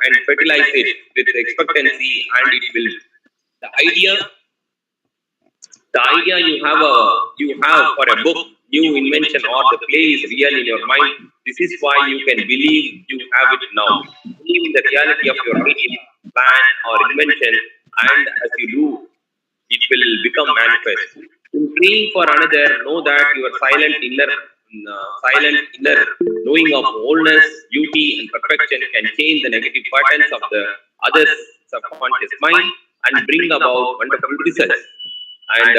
and fertilize it with expectancy, and it will. The idea you have for a book, new invention, or the play is real in your mind. This is why you can believe you have it now. Believe in the reality of your idea, plan, or invention, and as you do, it will become manifest. In praying for another, know that your silent inner knowing of wholeness, beauty, and perfection can change the negative patterns of the other's subconscious mind and bring about wonderful results. And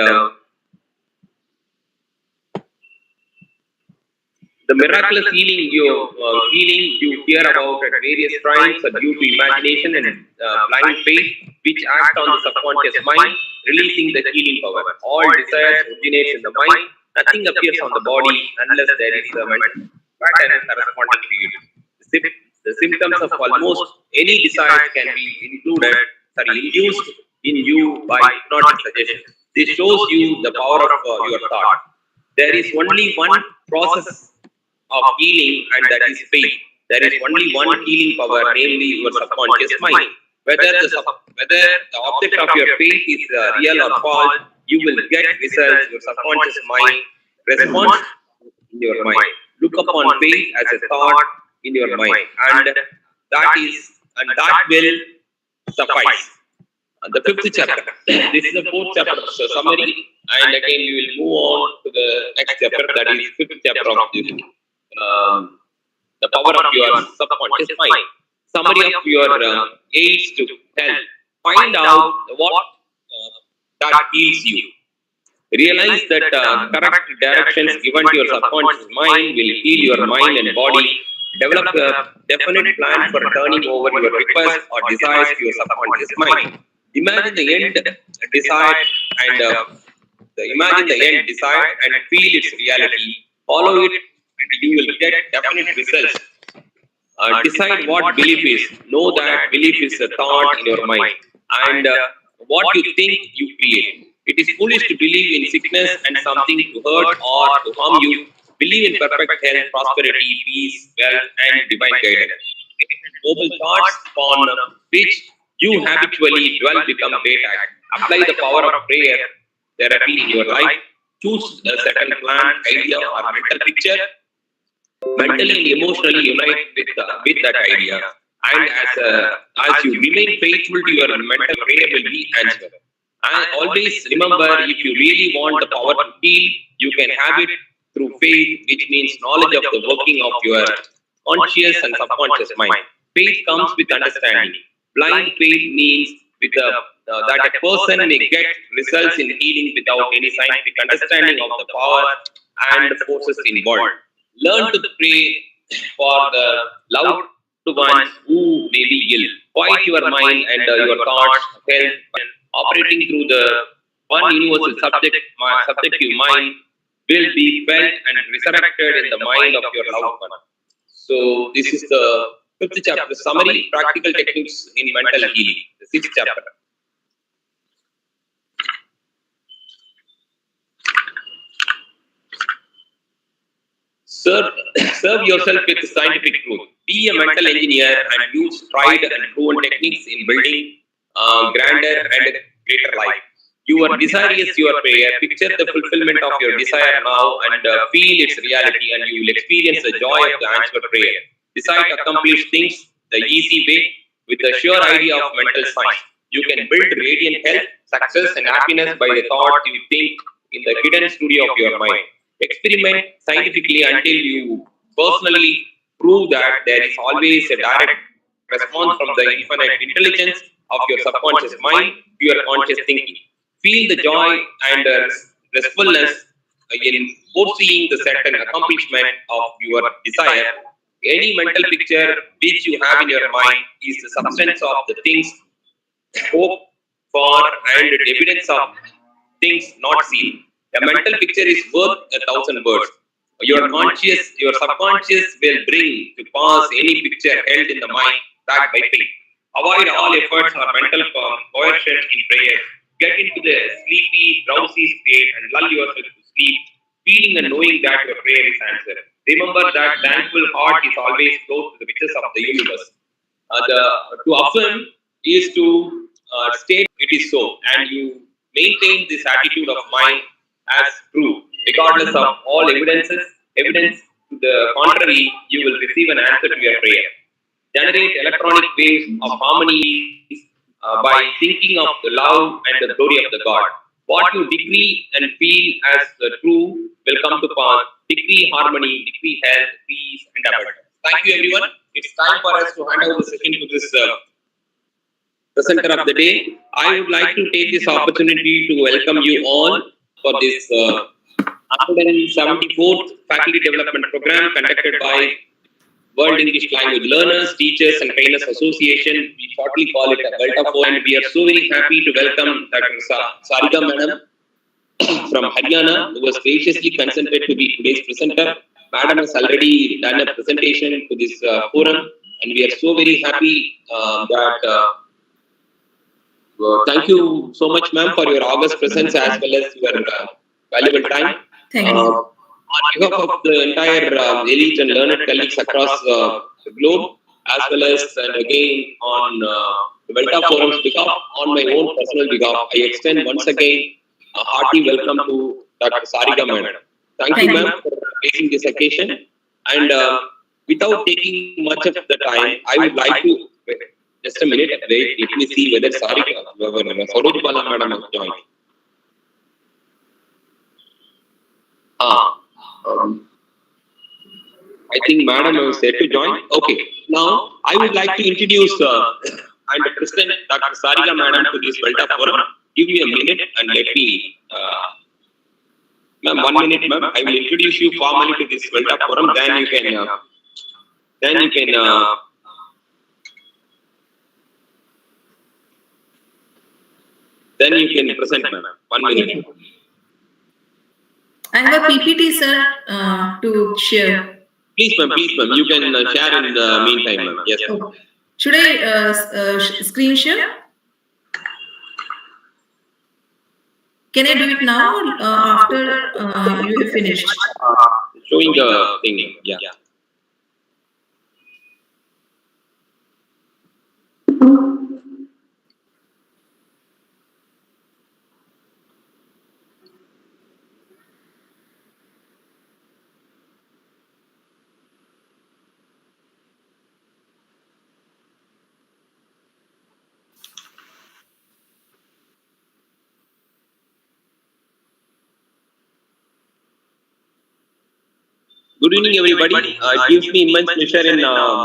the miraculous healing you hear about at various shrines are due to imagination and blind faith, which act on the subconscious mind, releasing the healing power. All desires originate in the mind. Nothing appears on the body unless there is a mental pattern corresponding to it. The symptoms of almost any desire can be induced in you by hypnotic suggestion. This shows you the power of your thought. There is only one process of healing, and that is faith. There is only one healing power, namely your subconscious mind. Whether the object of your faith is real or false, you will get results. Your subconscious mind responds in your mind. Look upon faith as a thought in your mind, and that will suffice. The fifth chapter. This is the fourth chapter summary, and again we will move on to the next chapter, that is fifth chapter of this. The power of your subconscious mind. Summary of your aids to health. Find out what that heals you. Realize that correct directions given to your subconscious mind will heal your mind and body. Develop a definite plan for turning over your requests or desires to your subconscious mind. Imagine the end desired and feel its reality. Follow it, and you will get definite results. Decide what belief is. Know that belief is a thought in your mind, and what you think you create. It is foolish to believe in sickness and something to hurt or to harm you. Believe in perfect health, prosperity, peace, wealth, and divine guidance. Noble thoughts upon which you habitually dwell become great acts. Apply the power of prayer therapy in your life. Choose a certain plan, idea, or mental picture. Mentally and emotionally unite with that idea. And as you remain faithful to your mental, prayer will be answered. And always remember, if you really want the power to heal, you can have it through faith, which means knowledge of the working of your conscious and subconscious mind. Faith comes with understanding. Blind faith means that a person may get results in healing without any scientific understanding of the power and the forces involved. Learn to pray for the loved ones who may be ill. Quiet your mind and your thoughts, health, operating through the one universal subjective mind will be felt and resurrected in the mind of your loved one. So this is the fifth chapter summary, practical techniques in mental healing. The sixth chapter. Serve yourself with scientific truth. Be a mental engineer and use tried and proven techniques in building grander and greater life. Your desire is your prayer. Picture the fulfillment of your desire now and feel its reality, and you will experience the joy of the answered prayer. Decide to accomplish things the easy way with the sure idea of mental science. You can build radiant health, success, and happiness by the thought you think in the hidden studio of your mind. Experiment scientifically until you personally prove that there is always a direct response from the infinite intelligence of your subconscious mind to your conscious thinking. Feel the joy and restfulness in foreseeing the certain accomplishment of your desire. Any mental picture which you have in your mind is the substance of the things hoped for and evidence of things not seen. A mental picture is worth 1,000 words. Your subconscious will bring to pass any picture held in the mind backed by faith. Avoid all efforts or mental coercion in prayer. Get into the sleepy, drowsy state and lull yourself to sleep, feeling and knowing that your prayer is answered. Remember that thankful heart is always close to the riches of the universe. To affirm is to state it is so, and you maintain this attitude of mind as true, regardless of all evidence to the contrary, you will receive an answer to your prayer. Generate electronic waves of harmony by thinking of the love and the glory of the God. What you decree and feel as true will come to pass. Decree harmony, decree health, peace, and abundance. Thank you, everyone. It's time for us to hand over the session to this presenter of the day. I would like to take this opportunity to welcome you all for this 174th Faculty Development Program conducted by World English Language Learners, Teachers and Trainers Association. We shortly call it a Delta 4, and we are so very happy to welcome Dr. Sarika Madam from Haryana, who was graciously consented to be today's presenter. Madam has already done a presentation to this forum, and we are so very happy thank you so much, ma'am, for your august presence as well as your valuable time. Thank you. On behalf of the entire elite and learned colleagues across the globe, as well as and again on the Delta Forum's behalf, on my own personal behalf, I extend once again a hearty welcome to Dr. Sarika Madam. Thank you, ma'am, for taking this occasion. And without taking much of the time, I would like to just a minute. Wait, let me see whether Sarika, Saroj Bala Madam has joined. I think Madam is set to join. Okay. Now, I would like to introduce and present Dr. Sarika Madam to this Delta Forum. Give me a minute and let me, ma'am, 1 minute, ma'am. I will introduce you formally to this Delta Forum. Then you can present, ma'am. 1 minute. I have a PPT, sir, to share. Please, ma'am. You can share in the meantime, ma'am. Yes. Okay. Should I screen share? Can I do it now or after you have finished? Showing the thing. Yeah. Good evening, everybody. It gives me immense pleasure in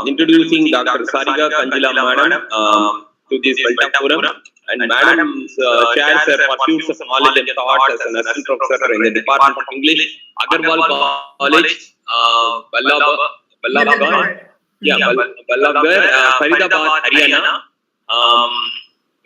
introducing Dr. Sarika Kanjila Madam to this Delta Forum. And Madam shares her pursuits of knowledge and thoughts as an assistant professor in the Department of English, Agarwal College, Ballabgarh, Faridabad, Haryana,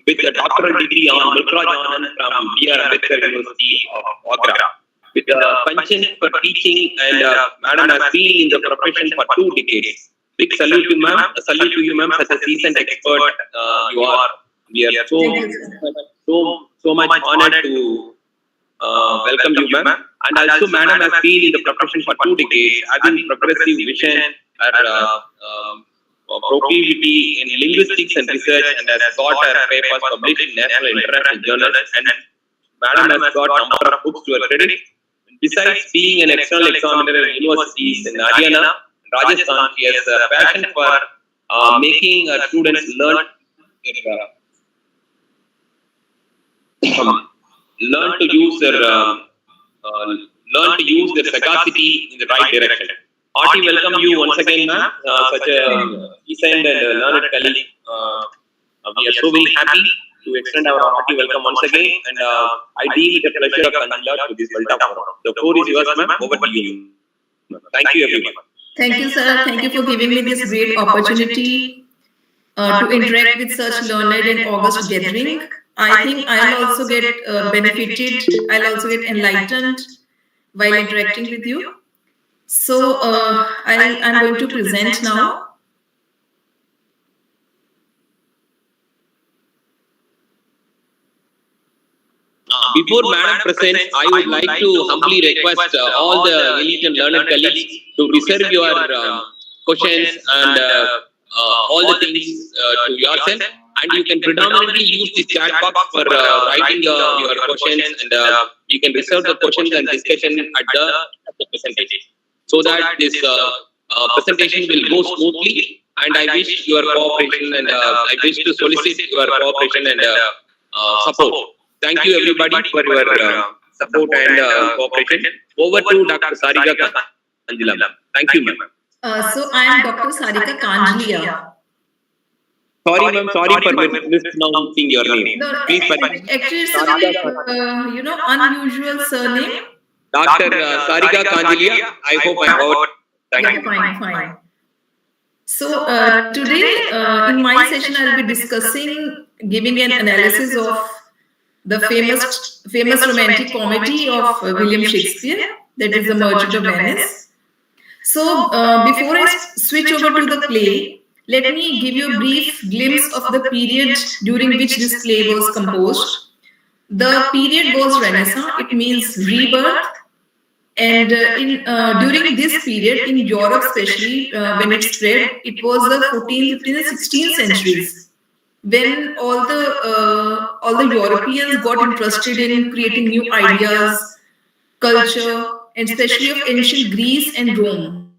with a doctoral degree on Mulkraj Anand from B.R. Ambedkar University of Agra. With a penchant for teaching, and Madam has been in the profession for 2 decades. Big salute to ma'am. A salute to you, ma'am, such a seasoned expert you are. We are so much honored to welcome you, ma'am. And also, Madam has been in the profession for 2 decades, having progressive vision, proclivity in linguistics and research, and has got her papers published in national and international journals. And Madam has got a number of books to her credit. Besides being an external examiner at universities in Haryana and Rajasthan, she has a passion for making her students learn to use their sagacity in the right direction. Hearty welcome you once again, ma'am. Such a seasoned and learned colleague. We are so very happy to extend our hearty welcome once again, and I deem it a pleasure of conduct to this Delta Forum. The floor is yours, ma'am. Over to you. Thank you, everyone. Thank you, sir. Thank you for giving me this great opportunity to interact with such learned and august gathering. I think I'll also get benefited. I'll also get enlightened while interacting with you. So I'm going to present now. Before Madam presents, I would like to humbly request all the elite and learned colleagues to reserve your questions and all the things to yourself, and you can predominantly use this chat box for writing your questions, and you can reserve the questions and discussion at the presentation, so that this presentation will go smoothly. And I wish your cooperation, and I wish to solicit your cooperation and support. Thank you everybody for your support and cooperation. Over to Dr. Sarika Kanjila. Thank you, ma'am. So I am Dr. Sarika Kanjlia. Sorry, ma'am. Sorry for mispronouncing your name. No, Please, actually, it's a very, unusual surname. Dr. Sarika Kanjlia. I hope I got. Thank you. Fine. So today, in my session, I will be discussing, giving an analysis of the famous romantic comedy of William Shakespeare, that is The Merchant of Venice. So before I switch over to the play, let me give you a brief glimpse of the period during which this play was composed. The period was Renaissance, it means rebirth. And during this period, in Europe especially, when it spread, it was the 14th, 15th, and 16th centuries, when all the Europeans got interested in creating new ideas, culture, and especially of ancient Greece and Rome.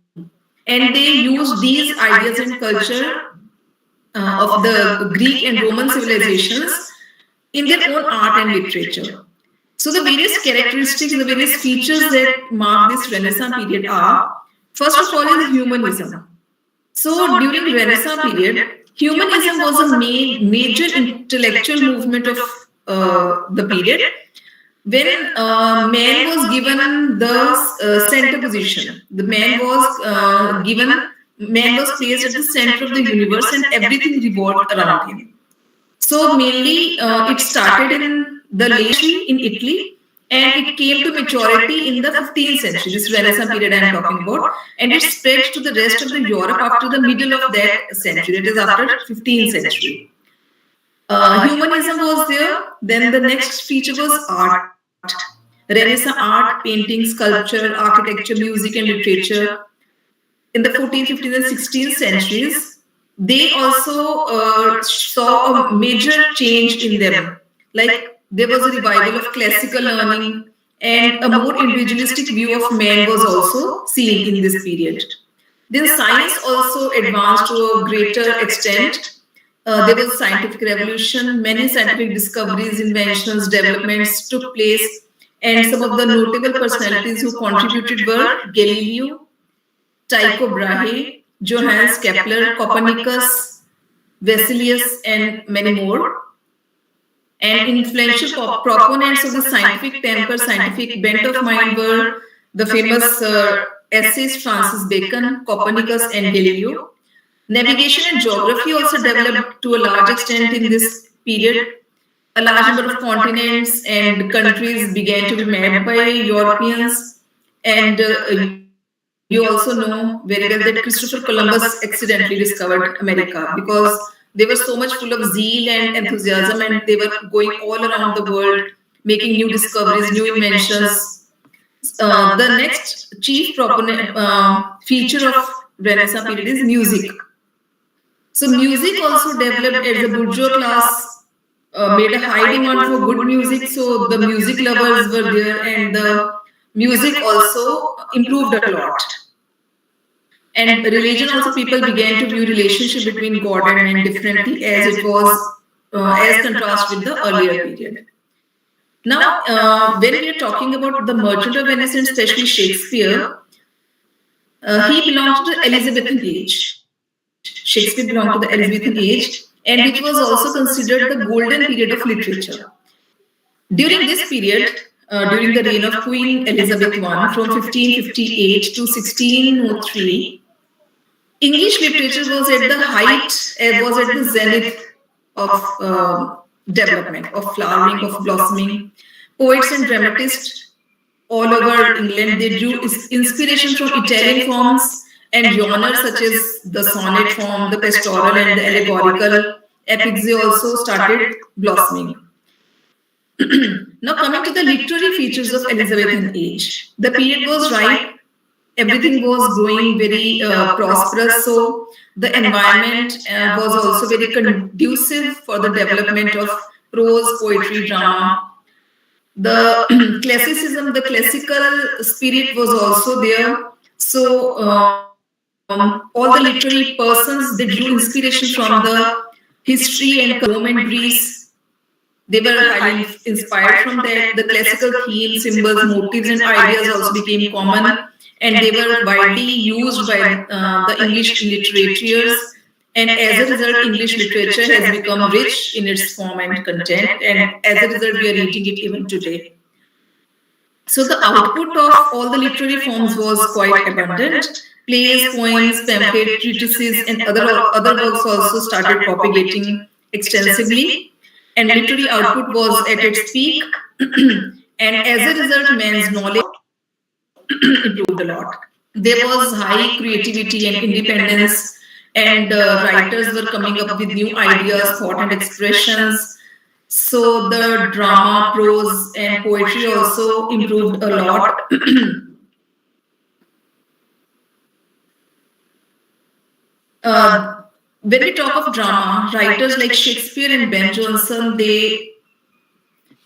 And they used these ideas and culture of the Greek and Roman civilizations in their own art and literature. So the various characteristics, the various features that mark this Renaissance period are, first of all, is humanism. So during Renaissance period, humanism was a major intellectual movement of the period, when man was given the center position. The man was placed at the center of the universe, and everything revolved around him. So mainly it started in the late in Italy, and it came to maturity in the 15th century, this Renaissance period I am talking about, and it spread to the rest of the Europe after the middle of that century, that is after 15th century. Humanism was there. Then the next feature was art. Renaissance art, painting, sculpture, architecture, music and literature. In the 14th, 15th and 16th centuries, they also saw a major change in them. Like there was a revival of classical learning, and a more individualistic view of man was also seen in this period. Then science also advanced to a greater extent. There was a scientific revolution, many scientific discoveries, inventions, developments took place, and some of the notable personalities who contributed were Galileo, Tycho Brahe, Johannes Kepler, Copernicus, Vesalius, and many more. And influential proponents of the scientific temper, scientific bent of mind were the famous essayists Francis Bacon, Copernicus, and Galileo. Navigation and geography also developed to a large extent in this period. A large number of continents and countries began to be mapped by Europeans. And you also know very well that Christopher Columbus accidentally discovered America, because they were so much full of zeal and enthusiasm, and they were going all around the world, making new discoveries, new inventions. The next chief feature of Renaissance period is music. So music also developed as the bourgeois class made a high demand for good music. So the music lovers were there, and the music also improved a lot. And religion also, people began to view relationship between God and man differently, as it was as contrast with the earlier period. Now, when we are talking about the Merchant of Venice, and especially Shakespeare, he belonged to the Elizabethan age. Shakespeare belonged to the Elizabethan age, and which was also considered the golden period of literature. During this period, during the reign of Queen Elizabeth I, from 1558 to 1603, English literature was at the height, was at the zenith of development, of flowering, of blossoming. Poets and dramatists all over England, they drew inspiration from Italian forms and genres such as the sonnet form, the pastoral and the allegorical epics. They also started blossoming. Now coming to the literary features of Elizabethan age, the period was ripe everything was growing very prosperous. So the environment was also very conducive for the development of prose, poetry, drama. The classicism, the classical spirit was also there. So all the literary persons, they drew inspiration from the history and Rome and Greece. They were highly inspired from that. The classical themes, symbols, motives, and ideas also became common, and they were widely used by the English literatures. And as a result, English literature has become rich in its form and content, and as a result, we are reading it even today. So the output of all the literary forms was quite abundant. Plays, poems, pamphlets, treatises, and other works also started propagating extensively, and literary output was at its peak. And as a result, man's knowledge improved a lot. There was high creativity and independence, and writers were coming up with new ideas, thought, and expressions. So the drama, prose, and poetry also improved a lot. When we talk of drama, writers like Shakespeare and Ben Jonson, they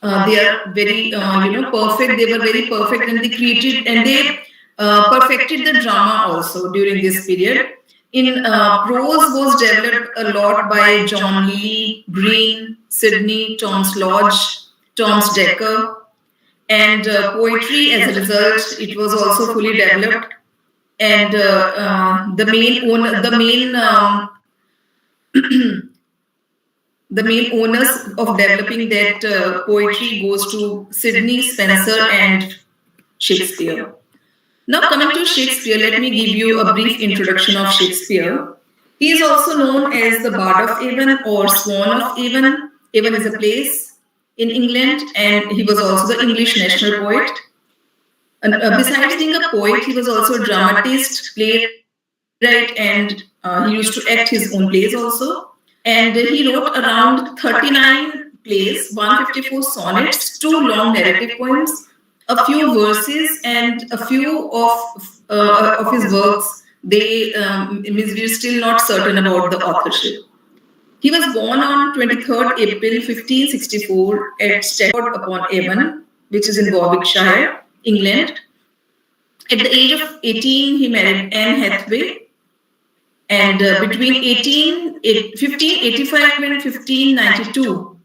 are very perfect. They were very perfect, and they created and they perfected the drama also during this period. In prose was developed a lot by John Lee, Green, Sidney, Thomas Lodge, Thomas Dekker, and poetry. As a result, it was also fully developed. And the main onus of developing that poetry goes to Sidney, Spenser, and Shakespeare. Now, coming to Shakespeare, let me give you a brief introduction of Shakespeare. He is also known as the Bard of Avon or Swan of Avon. Avon is a place in England, and he was also the English national poet. And, besides being a poet, he was also a dramatist, playwright, and he used to act his own plays also. And he wrote around 39 plays, 154 sonnets, 2 long narrative poems, a few verses, and a few of his works. We're still not certain about the authorship. He was born on 23rd April 1564 at Stratford-upon-Avon, which is in Warwickshire, England. At the age of 18, he married Anne Hathaway. And between 1585 and 1592,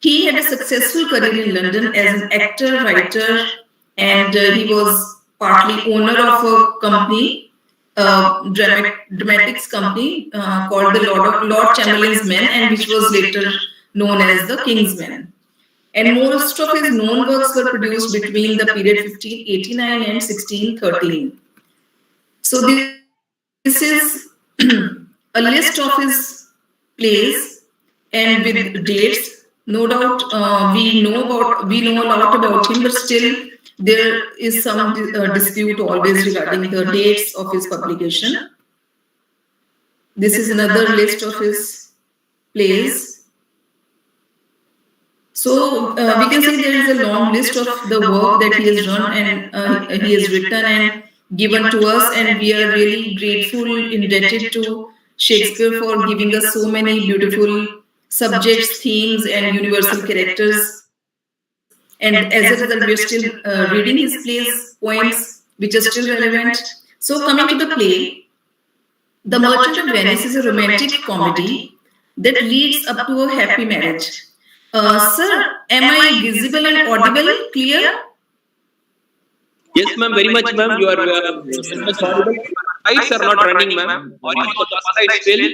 he had a successful career in London as an actor, writer, and he was partly owner of a company, dramatics company called the Lord Chamberlain's Men, and which was later known as the King's Men. And most of his known works were produced between the period 1589 and 1613. So this is a list of his plays and with dates. No doubt we know a lot about him, but still there is some dispute always regarding the dates of his publication. This is another list of his plays. So we can say there is a long list of the work that he has done and he has written and given to us, and we are really grateful, indebted to Shakespeare for giving us so many beautiful subjects, themes, and universal characters. And as a result, we are still reading his plays, poems, which are still relevant. So coming to the play, The Merchant of Venice is a romantic comedy that leads up to a happy marriage. Sir, am I visible and audible, clear? Yes, ma'am, very much, ma'am. You are very much audible. Lights are not running, ma'am. Or is the slide still?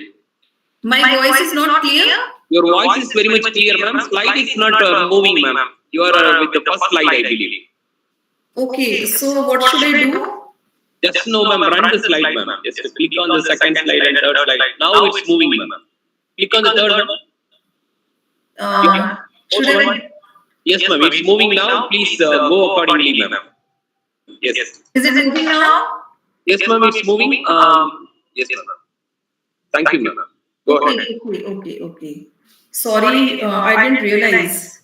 My voice is not clear? Your voice is very much clear, ma'am. Slide is not moving, ma'am. You are with the first slide, I believe. Okay, so what should I do? Just no, ma'am. Run the slide, ma'am. Just click on the second slide and third slide. Now it's moving, ma'am. Click on the third one. Should I? Yes, ma'am. It's moving now. Please go accordingly, ma'am. Yes. Is it moving now? Yes, ma'am. It's moving. Yes, ma'am. Thank you, ma'am. Go ahead. Okay. Sorry, I didn't realize.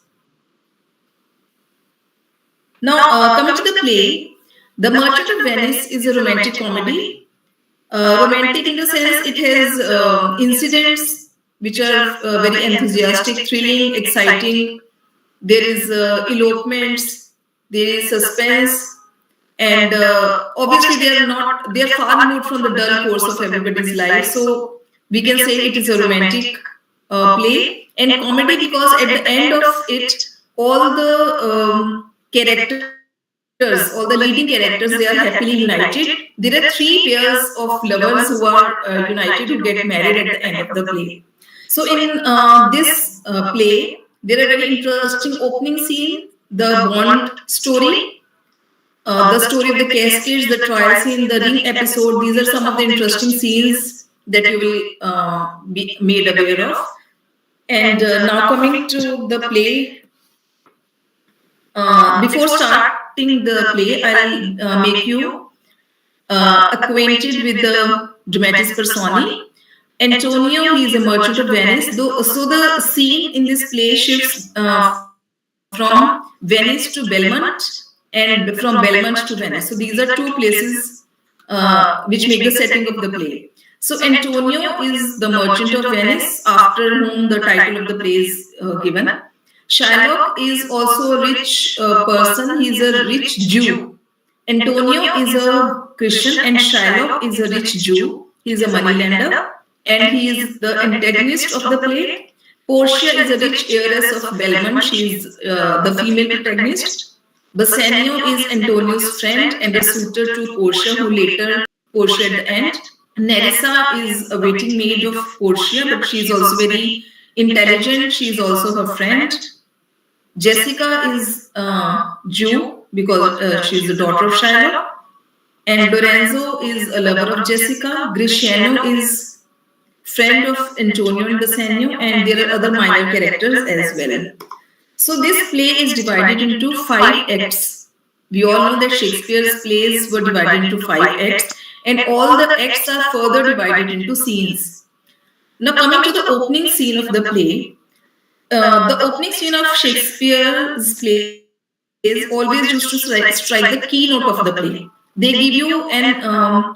Now, coming to the play, The Merchant of Venice is a romantic comedy. Romantic in the sense it has incidents which are very enthusiastic, thrilling, exciting. There is elopements, there is suspense, and obviously they are far removed from the dull course of everybody's life. So we can say it is a romantic play and comedy because at the end of it, all the characters, all the leading characters, they are happily united. There are three pairs of lovers who are united who get married at the end of the play. So in this play, there are very interesting opening scene, the Bond story, the story of the cascades, the trial scene, the ring episode. These are some of the interesting scenes that you will be made aware of. And now coming to the play, before starting the play, I'll make you acquainted with the dramatis personae. Antonio, he is a merchant of Venice. So the scene in this play shifts from Venice to Belmont and from Belmont to Venice. So these are two places which make the setting of the play. So Antonio is the merchant of Venice, after whom the title of the play is given. Shylock is also a rich person. He is a rich Jew. Antonio is a Christian and Shylock is a rich Jew. He is a moneylender and he is the antagonist of the play. Portia is a rich heiress of Belmont. She is the female protagonist. Bassanio is Antonio's friend and a suitor to Portia, who later Portia at the end. Nerissa is a waiting maid of Portia, but she is also very intelligent. She is also her friend. Jessica is Jew because she is the daughter of Shylock. And Lorenzo is a lover of Jessica. Greciano is friend of Antonio and Bassanio, and there are other minor characters as well. So this play is divided into 5 acts. We all know that Shakespeare's plays were divided into 5 acts, and all the acts are further divided into scenes. Now coming to the opening scene of the play, the opening scene of Shakespeare's plays always used to strike the keynote of the play. They give you an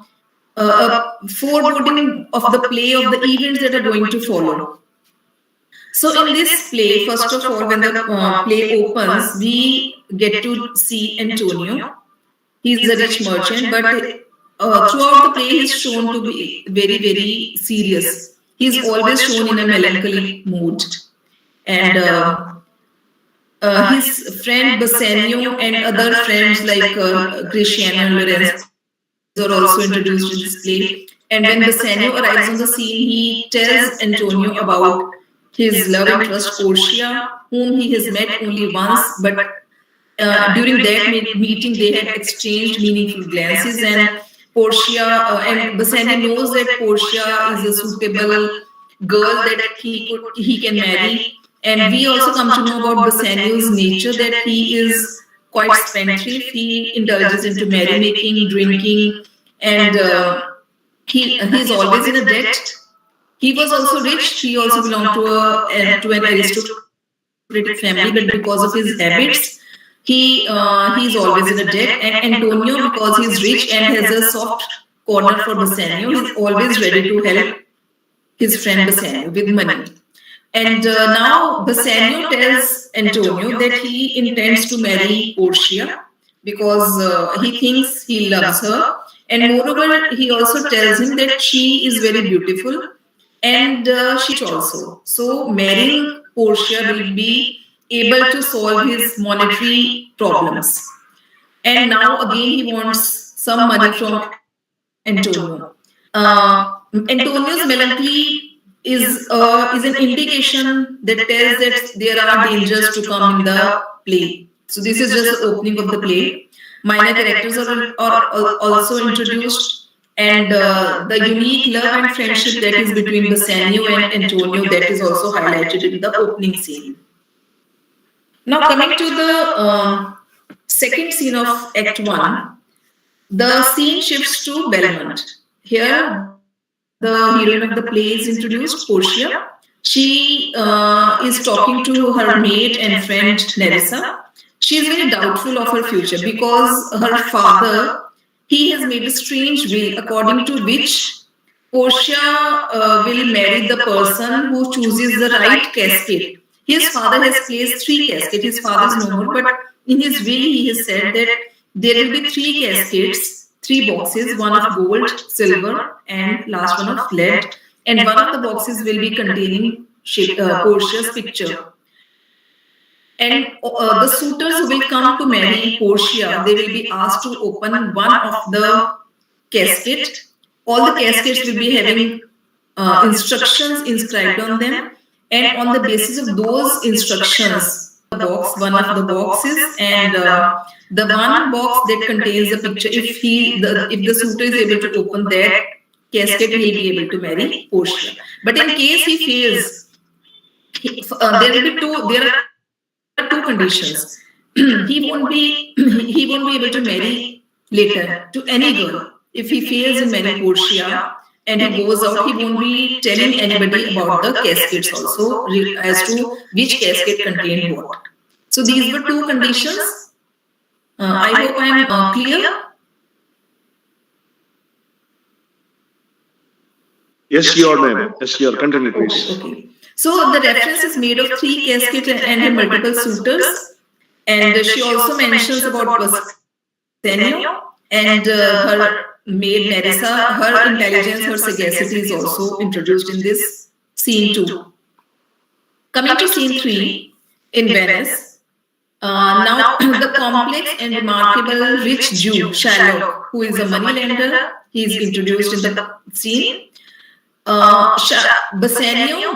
foreboding of the play, of the events that are going to follow. So in this play, first of all, when the play opens, we get to see Antonio. He's a rich merchant, but throughout the play, he's shown to be very, very serious. He's always shown in a melancholy mood. And his friend Bassanio and other friends like Greciano and Lorenzo are also introduced in this play. And when Bassanio arrives on the scene, he tells Antonio about his love interest Portia, whom he has met only once, but during that meeting they had exchanged meaningful glances, and Portia and Bassanio knows that Portia is a suitable girl that he can marry. And we also come to know about Bassanio's nature, that he is quite spendthrift. He indulges into merrymaking, drinking, and he's always in a debt. He was also rich. He also belonged to an aristocratic family, but because of his habits, he's always in a debt. And Antonio, because he's rich and has a soft corner for Bassanio, he's always ready to help his friend Bassanio with money. And now Bassanio tells Antonio that he intends to marry Portia because he thinks he loves her. And moreover, he also tells him that she is very beautiful and she also. So marrying Portia will be able to solve his monetary problems. And now again he wants some money from Antonio. Antonio's melancholy is an indication that tells that there are dangers to come in the play. So this is just the opening of the play. Minor characters are also introduced, and the unique love and friendship that is between Bassanio and Antonio, that is also highlighted in the opening scene. Now coming to the second scene of Act 1, the scene shifts to Belmont. Here the heroine of the play is introduced, Portia. She is talking to her maid and friend Nerissa. she is very doubtful of her future because her father, he has made a strange will according to which Portia will marry the person who chooses the right casket. His father has placed 3 caskets. His father is no more, but in his will he has said that there will be 3 caskets, 3 boxes, one of gold, silver, and last one of lead. And one of the boxes will be containing Portia's picture. And the suitors who will come to marry Portia, they will be asked to open one of the casket. All the caskets will be having instructions inscribed on them, and on the basis of those instructions, one of the boxes, and the one box that contains the picture, if the suitor is able to open that casket, he will be able to marry Portia. But in case he fails, there are 2 conditions. he won't be able to marry later to any girl. If he fails in marrying Portia and he goes out, he won't be telling anybody about the caskets also as to which casket contained what. So these were 2 conditions. I hope I am clear. Yes, you are, ma'am. Yes, you are. Continue, please. Okay. So the reference is made of 3 caskets and multiple suitors. And she also mentions about Bassanio and her maid Nerissa. Her intelligence, her sagacity is also introduced in this scene too. Coming to scene 3 in Venice. Now the complex and remarkable rich Jew, Shylock, who is a moneylender, he is introduced in the scene. Bassanio,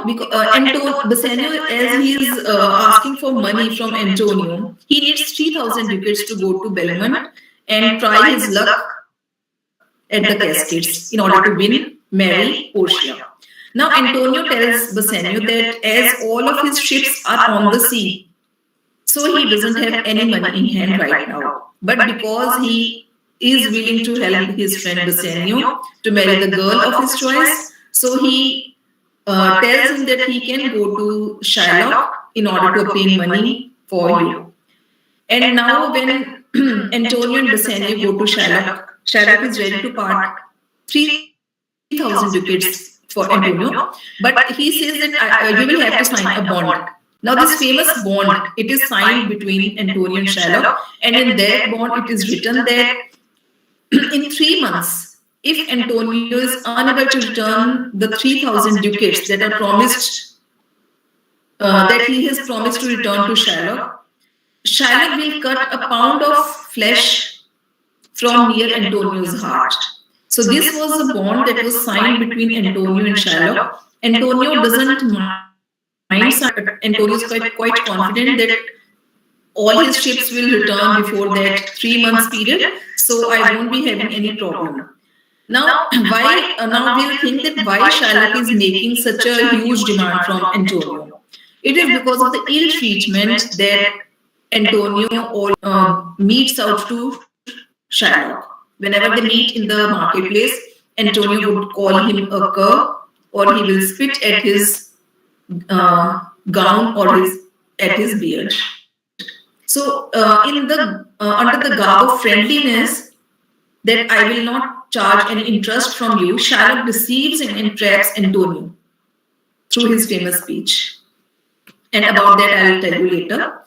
as he is asking for money from Antonio, he needs 3,000 ducats to go to Belmont and try his luck at the caskets in order to marry Portia. Now Antonio tells Bassanio that as all of his ships are on the sea, so he doesn't have any money in hand right now. But because he is willing to help his friend Bassanio to marry the girl of his choice, so he tells him that he can go to Shylock in order to obtain money for you. And now when Antonio and Bassanio go to Shylock, Shylock is ready to part 3,000 ducats for Antonio, but he says that you will have to sign a bond. Now this famous bond, it is signed between Antonio and Shylock, and in that bond it is written that in 3 months, if Antonio is unable to return the 3,000 ducats that are promised, that he has promised to return to Shylock, Shylock will cut a pound of flesh from near Antonio's heart. So this was a bond that was signed between Antonio and Shylock. Antonio doesn't mind. Antonio is quite confident that all his ships will return before that 3 months period. So I won't be having any problem. Now we'll think that why Shylock is making such a huge demand from Antonio. It is because of the ill treatment that Antonio meets out to Shylock. Whenever they meet in the marketplace, Antonio would call him a cur, or he will spit at his gown or at his beard. So under the garb of friendliness, that I will not charge any interest from you, Shylock deceives and entraps Antonio through his famous speech. And about that I will tell you later.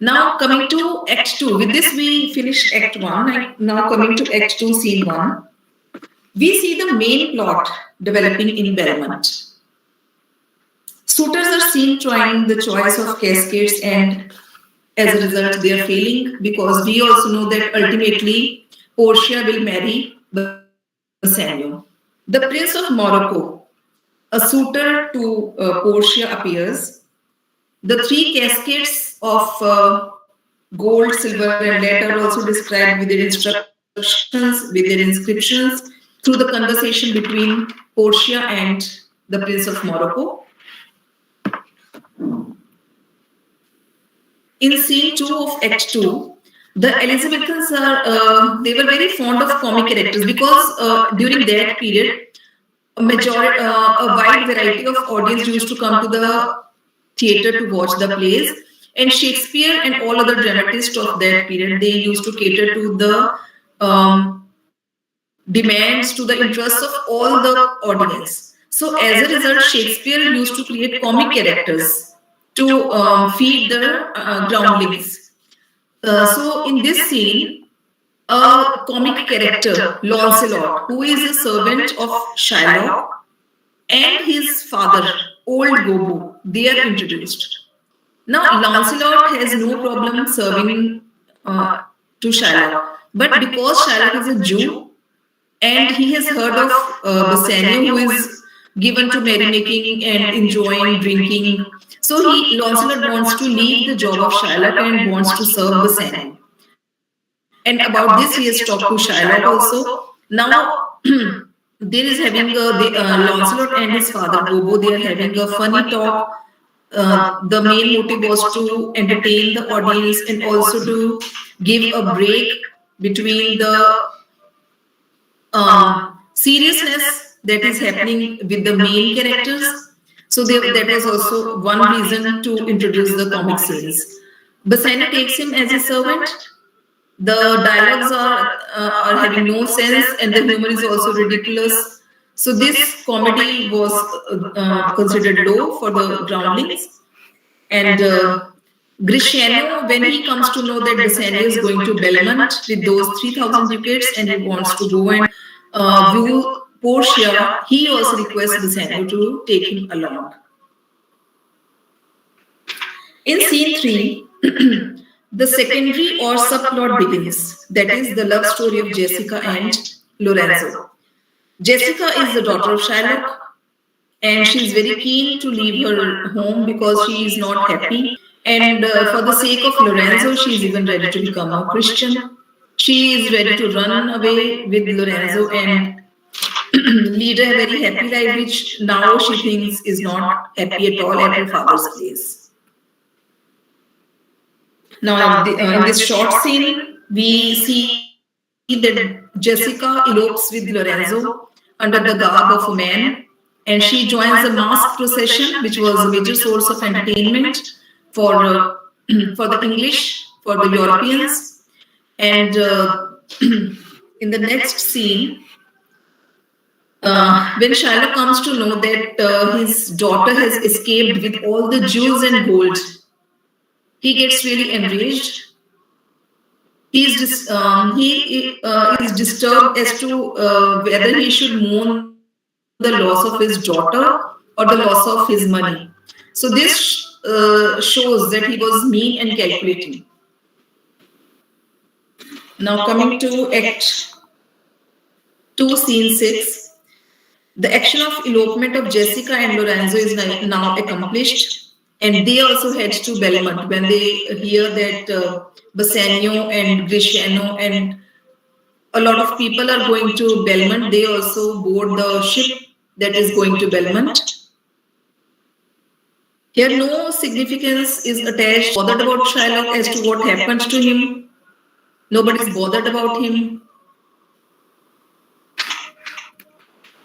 Now coming to Act 2. With this we finish Act 1. Now coming to Act 2, Scene 1. We see the main plot developing in Belmont. Suitors are seen trying the choice of caskets, and as a result they are failing, because we also know that ultimately Portia will marry Bassanio. The Prince of Morocco, a suitor to Portia, appears. The 3 caskets of gold, silver, and lead are also described with their instructions, with their inscriptions, through the conversation between Portia and the Prince of Morocco. In Scene 2 of Act 2, the Elizabethans they were very fond of comic characters, because during that period, a wide variety of audience used to come to the theatre to watch the plays, And Shakespeare and all other dramatists of that period, they used to cater to the demands, to the interests of all the audience. So as a result, Shakespeare used to create comic characters to feed the groundlings. So in this scene, a comic character, Lancelot, who is a servant of Shylock, and his father, Old Gobbo, they are introduced. Now, Lancelot has no problem serving to Shylock, but because Shylock is a Jew and he has heard of Bassanio, who is given to merrymaking and enjoying drinking, so Lancelot wants to leave the job of Shylock and wants to serve Bassanio. And about this, he has talked to Shylock also. Now, there is having Lancelot and his father Gobbo, they are having a funny talk. The main motive was to entertain the audience and also to give a break between the seriousness that is happening with the main characters. So that was also one reason to introduce the comic scenes. Bassanio takes him as a servant. The dialogues are having no sense, and the humor is also ridiculous. So this comedy was considered low for the groundlings. And Grishano, when he comes to know that Bassanio is going to Belmont with those 3,000 ducats and he wants to go and view Portia, he also requests Bassanio to take him along. In scene 3, the secondary or subplot begins. That is the love story of Jessica and Lorenzo. Jessica is the daughter of Shylock, and she is very keen to leave her home because she is not happy. And for the sake of Lorenzo, she is even ready to become a Christian. She is ready to run away with Lorenzo and lead a very happy life, which now she thinks is not happy at all at her father's place. Now, in this short scene, we see that Jessica elopes with Lorenzo under the garb of a man, and she joins the mask procession, which was a major source of entertainment for the English, for the Europeans. And in the next scene, when Shylock comes to know that his daughter has escaped with all the jewels and gold, he gets really enraged. He is disturbed as to whether he should mourn the loss of his daughter or the loss of his money. So this shows that he was mean and calculating. Now coming to Act 2, Scene 6. The action of elopement of Jessica and Lorenzo is now accomplished, and they also head to Belmont when they hear that Bassanio and Grishano and a lot of people are going to Belmont. They also board the ship that is going to Belmont. Here no significance is attached, bothered about Shylock as to what happens to him. Nobody is bothered about him.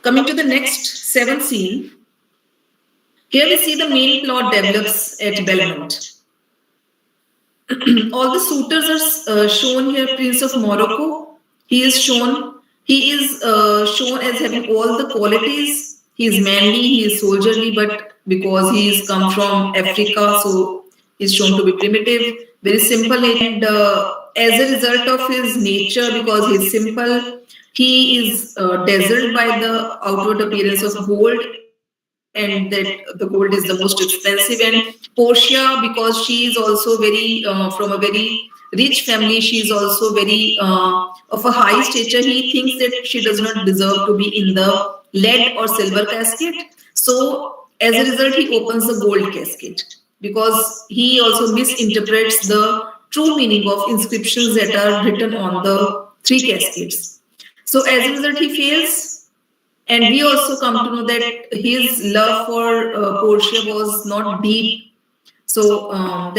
Coming to the next 7th scene, here we see the main plot develops at Belmont. All the suitors are shown here. Prince of Morocco, he is shown as having all the qualities. He is manly, he is soldierly, but because he is come from Africa, so he is shown to be primitive, very simple, and as a result of his nature, because he is simple, he is dazzled by the outward appearance of gold, and that the gold is the most expensive. And Portia, because she is also very from a very rich family, she is also very of a high stature. He thinks that she does not deserve to be in the lead or silver casket. So as a result, he opens the gold casket because he also misinterprets the true meaning of inscriptions that are written on the 3 caskets. So as a result, he fails. And we also come to know that his love for Portia was not deep. So and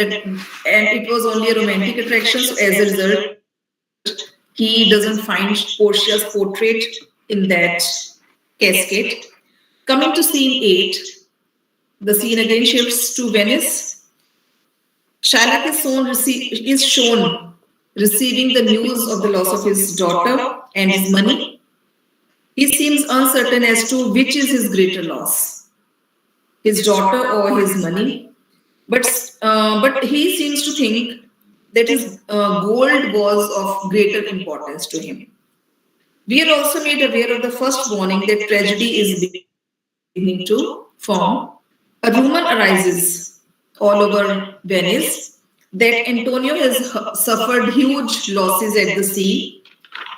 it was only a romantic attraction. So as a result, he doesn't find Portia's portrait in that casket. Coming to scene 8, the scene again shifts to Venice. Shylock is shown receiving the news of the loss of his daughter and his money. He seems uncertain as to which is his greater loss, his daughter or his money. But he seems to think that his gold was of greater importance to him. We are also made aware of the first warning that tragedy is beginning to form. A rumor arises all over Venice that Antonio has suffered huge losses at the sea,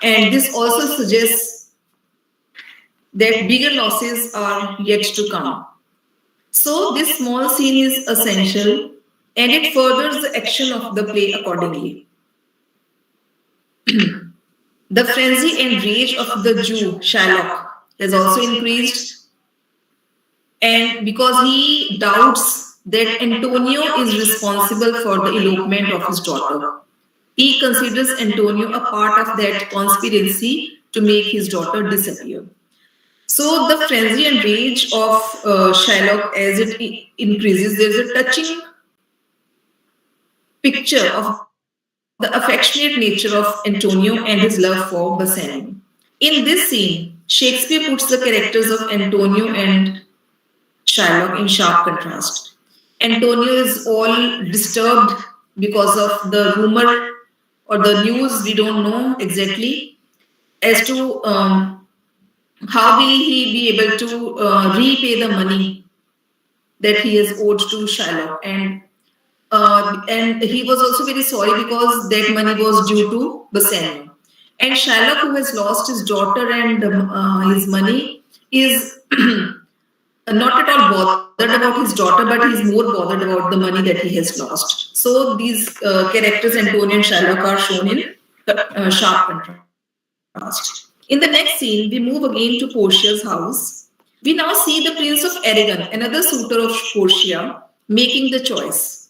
and this also suggests that bigger losses are yet to come. So, this small scene is essential and it furthers the action of the play accordingly. The frenzy and rage of the Jew, Shylock, has also increased, and because he doubts that Antonio is responsible for the elopement of his daughter, he considers Antonio a part of that conspiracy to make his daughter disappear. So the frenzy and rage of Shylock, as it increases, there is a touching picture of the affectionate nature of Antonio and his love for Bassanio. In this scene, Shakespeare puts the characters of Antonio and Shylock in sharp contrast. Antonio is all disturbed because of the rumor or the news, we don't know exactly, as to how will he be able to repay the money that he has owed to Shylock. And he was also very sorry because that money was due to Bassanio. And Shylock, who has lost his daughter and his money, is not at all bothered about his daughter, but he's more bothered about the money that he has lost. So these characters, Antonio and Shylock, are shown in sharp contrast. In the next scene, we move again to Portia's house. We now see the Prince of Aragon, another suitor of Portia, making the choice.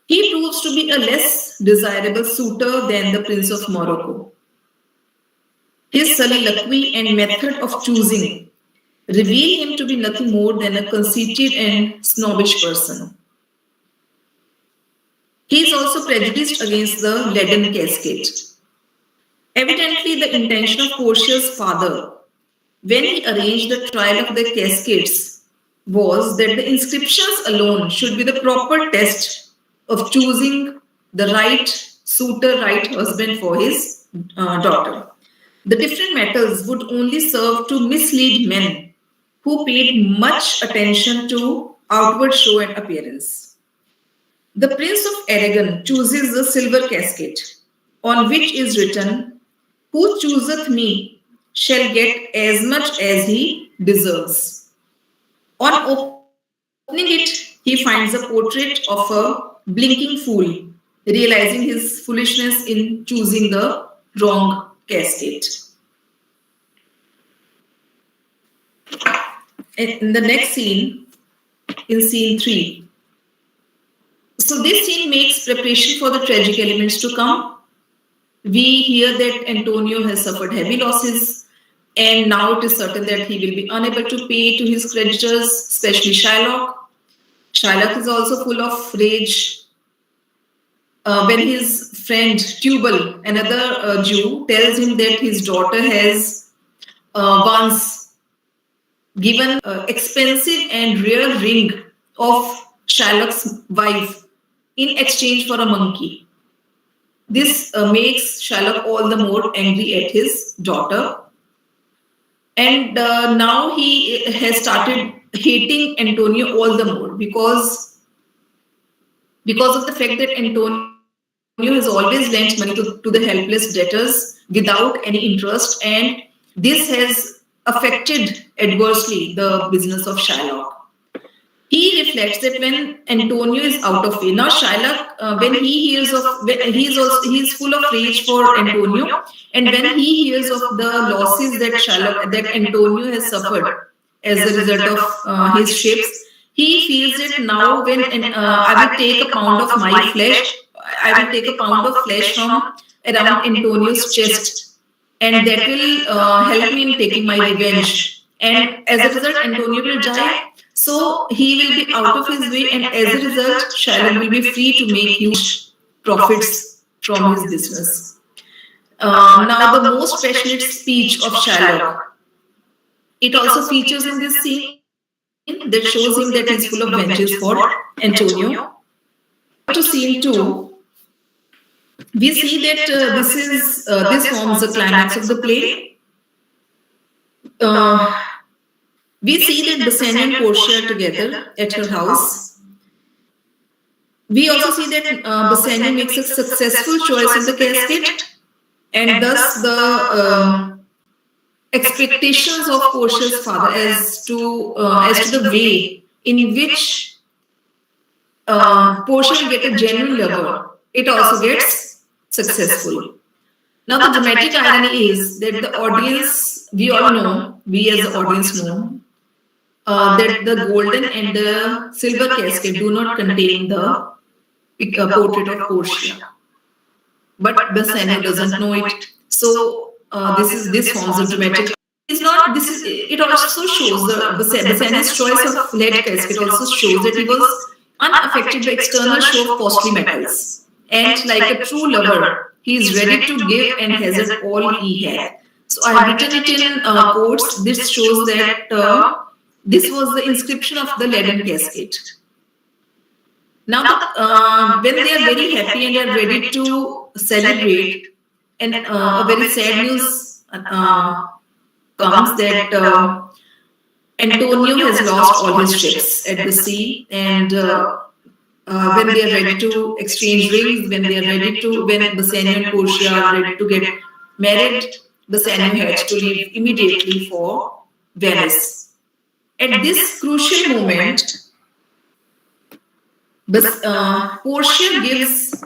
He proves to be a less desirable suitor than the Prince of Morocco. His soliloquy and method of choosing reveal him to be nothing more than a conceited and snobbish person. He is also prejudiced against the leaden casket. Evidently, the intention of Portia's father, when he arranged the trial of the caskets, was that the inscriptions alone should be the proper test of choosing the right suitor, right husband for his daughter. The different metals would only serve to mislead men who paid much attention to outward show and appearance. The Prince of Aragon chooses the silver casket, on which is written, "Who chooseth me shall get as much as he deserves." On opening it, he finds a portrait of a blinking fool, realizing his foolishness in choosing the wrong casket. In the next scene, in scene 3, so this scene makes preparation for the tragic elements to come. We hear that Antonio has suffered heavy losses, and now it is certain that he will be unable to pay to his creditors, especially Shylock. Shylock is also full of rage when his friend Tubal, another Jew, tells him that his daughter has once given an expensive and rare ring of Shylock's wife in exchange for a monkey. This makes Shylock all the more angry at his daughter. And now he has started hating Antonio all the more because of the fact that Antonio has always lent money to the helpless debtors without any interest, and this has affected adversely the business of Shylock. He reflects that when Antonio is out of way, now Shylock, when he hears of, he's full of rage for Antonio, and when he hears of the losses that Antonio has suffered as a result of his ships, he feels it now when I will take a pound of my flesh, I will take a pound of flesh from around Antonio's chest, and that will help me in taking my revenge. And as a result, Antonio will die. So he will be out of his way, and as a result, Shylock will be free to make huge profits from his business. Now, the most passionate speech of Shylock, it also features in this scene that shows him that he's full of vengeance for Antonio. To scene 2, we see that this forms the climax of the play. We see that Bassanio and Portia are together at her house. We also see that Bassanio makes a successful choice in the casket, and thus the expectations of Portia's father as to the way in which Portia will get a genuine lover, it also gets successful. Now, the dramatic irony is that the audience, we all know, we as the audience know, that the golden and the silver casket do not contain the portrait of Portia. But Bassanio doesn't know it. So this forms a dramatic. It's not. It also shows the Bassanio's choice of lead casket also shows that he was unaffected by external show of costly metals, and like a true lover, he is ready to give and hazard all he had. So I have written it in quotes. This shows that this was the inscription of the leaden casket. Now, when they are very happy and are ready to celebrate, and a very sad news comes that Antonio has lost all his ships at the sea, and when they are ready to exchange rings, when Bassanio and Portia are ready to get married, Bassanio had to leave immediately for Venice. At this crucial moment, Portia gives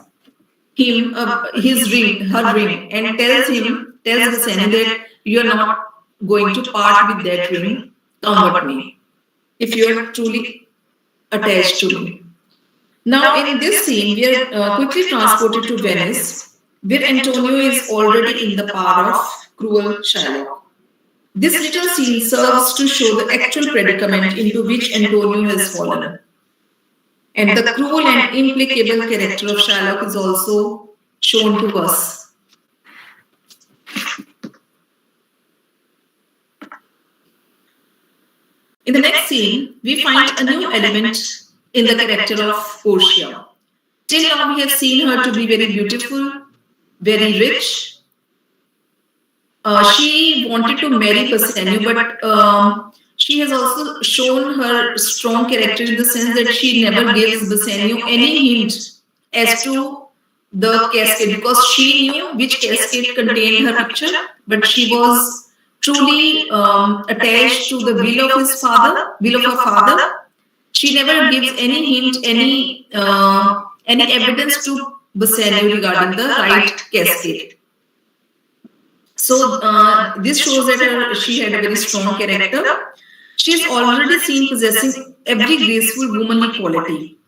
him her ring, and tells Bassanio that you are not going to part with that ring. Come with me, if you are truly attached to me. Now, in this scene, we are quickly transported to Venice, where Antonio is already in the power of cruel Shylock. This little scene serves to show the actual predicament into which Antonio has fallen. And the cruel and implacable character of Shylock is also shown to us. In the next scene, we find a new element in the character of Portia. Till now, we have seen her to be very beautiful, very rich. She wanted to marry Bassanio, but she has also shown her strong character in the sense that she never gives Bassanio any hint as to the casket, because she knew which casket contained her picture, but she was truly attached to the will of her father. She never gives any hint, any evidence to Bassanio regarding the right casket. So this shows that she had a very strong character. She is already seen possessing every graceful womanly quality,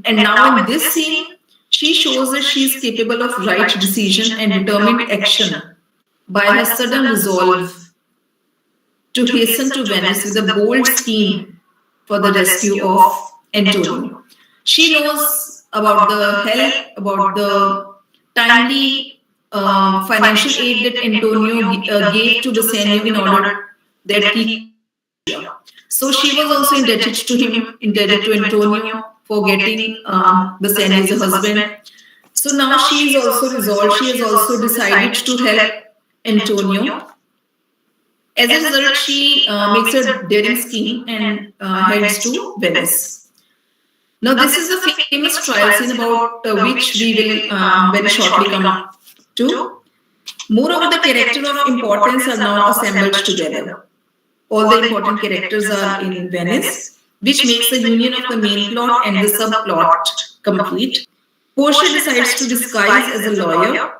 and now in this scene, she shows that she is capable of right decision and determined action by her sudden resolve to hasten to Venice with a bold scheme for the rescue of Antonio. She knows about the help, about the timely financial aid that Antonio gave to Bassanio in order that he. So she was also indebted to Antonio for getting Bassanio as a husband. So now she is also resolved. She has also decided to help Antonio. As a result, she makes a daring scheme and heads to Venice. Now, this is a famous trial scene about which we will very shortly come to. Moreover, the characters of importance are now assembled together. All the important characters are in Venice, which makes the union of the main plot and the subplot complete. Portia decides to disguise as a lawyer,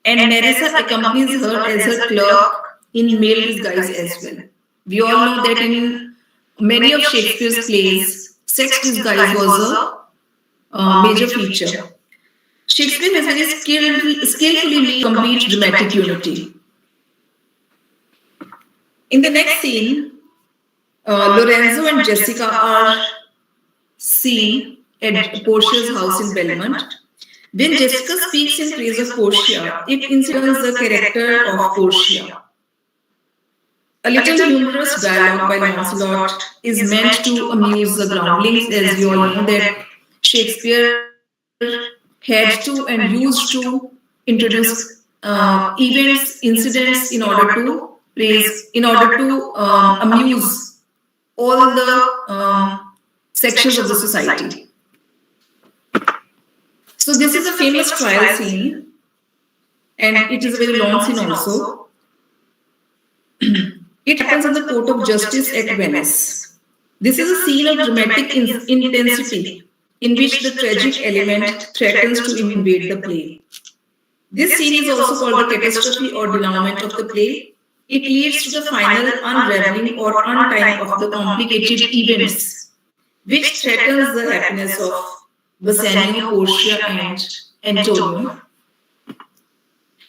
and Nerissa accompanies her as her clerk in male disguise as well. We all know that in many of Shakespeare's plays, sex disguise was a major feature. Shakespeare has very skillfully made complete dramatic unity. In the next scene, Lorenzo and Jessica are seen at Portia's house in Belmont. When Jessica speaks in praise of Portia, it incidents the character of Portia. A little humorous dialogue by Lancelot is meant to amuse the groundlings, as you all know that Shakespeare had to and used to introduce events, incidents in order to amuse all the sections of the society. So this is a famous trial scene, and it is a very long scene also. It happens in the Court of Justice at Venice. This is a scene of dramatic intensity in which the tragic element threatens to invade the play. This scene is also called the catastrophe or denouement of the play. It leads to the final unraveling or untying of the complicated events which threatens the happiness of Bassanio, Portia, and Antonio.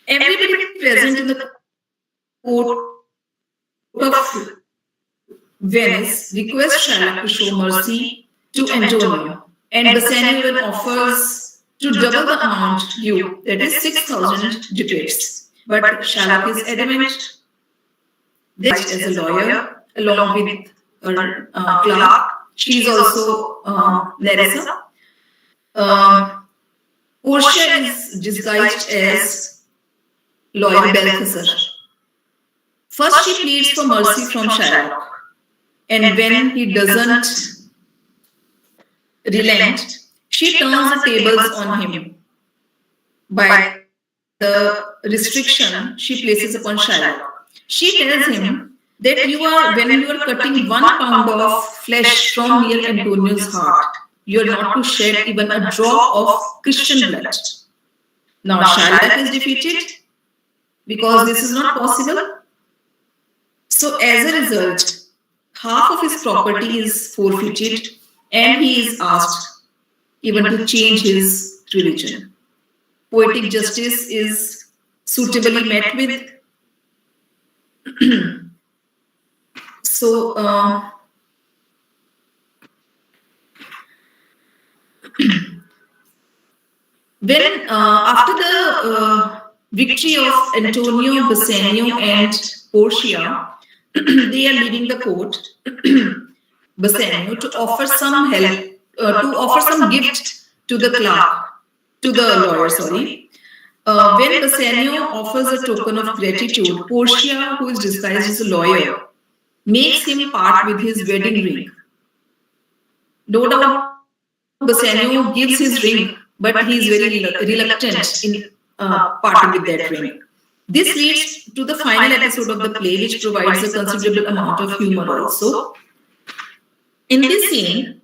Everybody present in the court of Venice requests Shylock to show mercy to Antonio, and Bassanio then offers to double the amount due, that is 6,000 ducats. But Shylock is adamant that as a lawyer, along with her clerk, she is also Nerissa. Portia is disguised as lawyer Balthazar. First, she pleads for mercy from Shylock, and when he doesn't relent, she turns the tables on him by the restriction she places upon Shylock. She tells him that when you are cutting 1 pound of flesh from near Antonio's heart, you are not to shed even a drop of Christian blood. Now Shylock is defeated because this is not possible. So as a result, half of his property is forfeited, and he is asked even to change his religion. Poetic justice is suitably met with. So, when after the victory of Antonio, Bassanio, and Portia, they are leaving the court. Bassanio to offer some help, to offer some gift to the clerk, to the lawyer. Sorry. When Bassanio offers a token of gratitude, Portia, who is disguised as a lawyer, makes him part with his wedding ring. No doubt, Bassanio gives his ring, but he is very reluctant in parting with that ring. This leads to the final episode of the play, which provides a considerable amount of humor also. In this scene,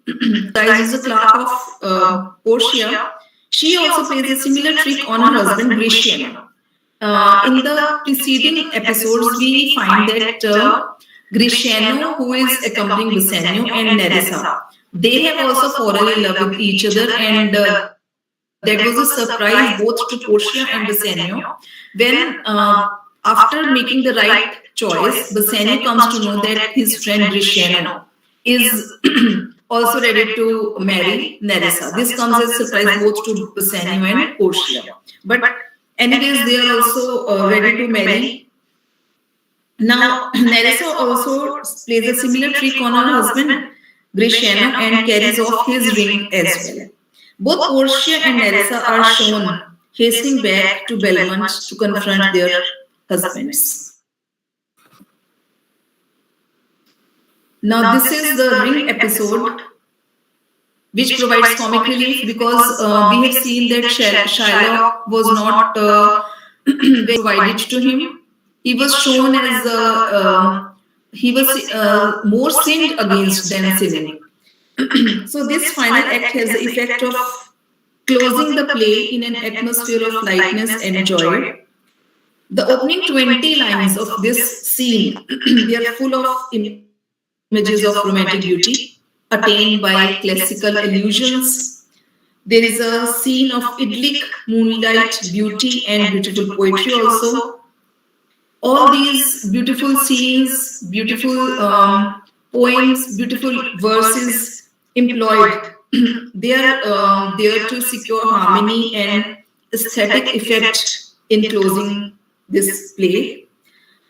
Dies is the clerk of Portia. She also plays a similar trick on her husband, Gratiano. In the preceding episodes, we find that Gratiano, who is accompanying Bassanio, and Nerissa, they have also fallen in love with each other, and that was a surprise both to Portia and Bassanio. When, after making the right choice, Bassanio comes to know that his friend Gratiano is also ready to marry Nerissa. This comes as a surprise both to Bassanio and Portia. But anyways, they are also ready to marry. Now, Nerissa also plays a similar trick on her husband, Gratiano, and carries off his ring as well. Both Portia and Nerissa are shown hastening back to Belmont to confront their husbands. Now, this is the ring episode, which provides comic relief because we have seen that Shylock was not provided to him. He was shown as he was more sinned against than sinning. So this final act has the effect of closing the play in an atmosphere of lightness and joy. The opening 20 lines of this scene, they are full of images of romantic beauty attained by classical allusions. There is a scene of idyllic moonlight beauty and beautiful poetry also. All these beautiful scenes, beautiful poems, beautiful verses employed. They are there to secure harmony and aesthetic effect in closing this play.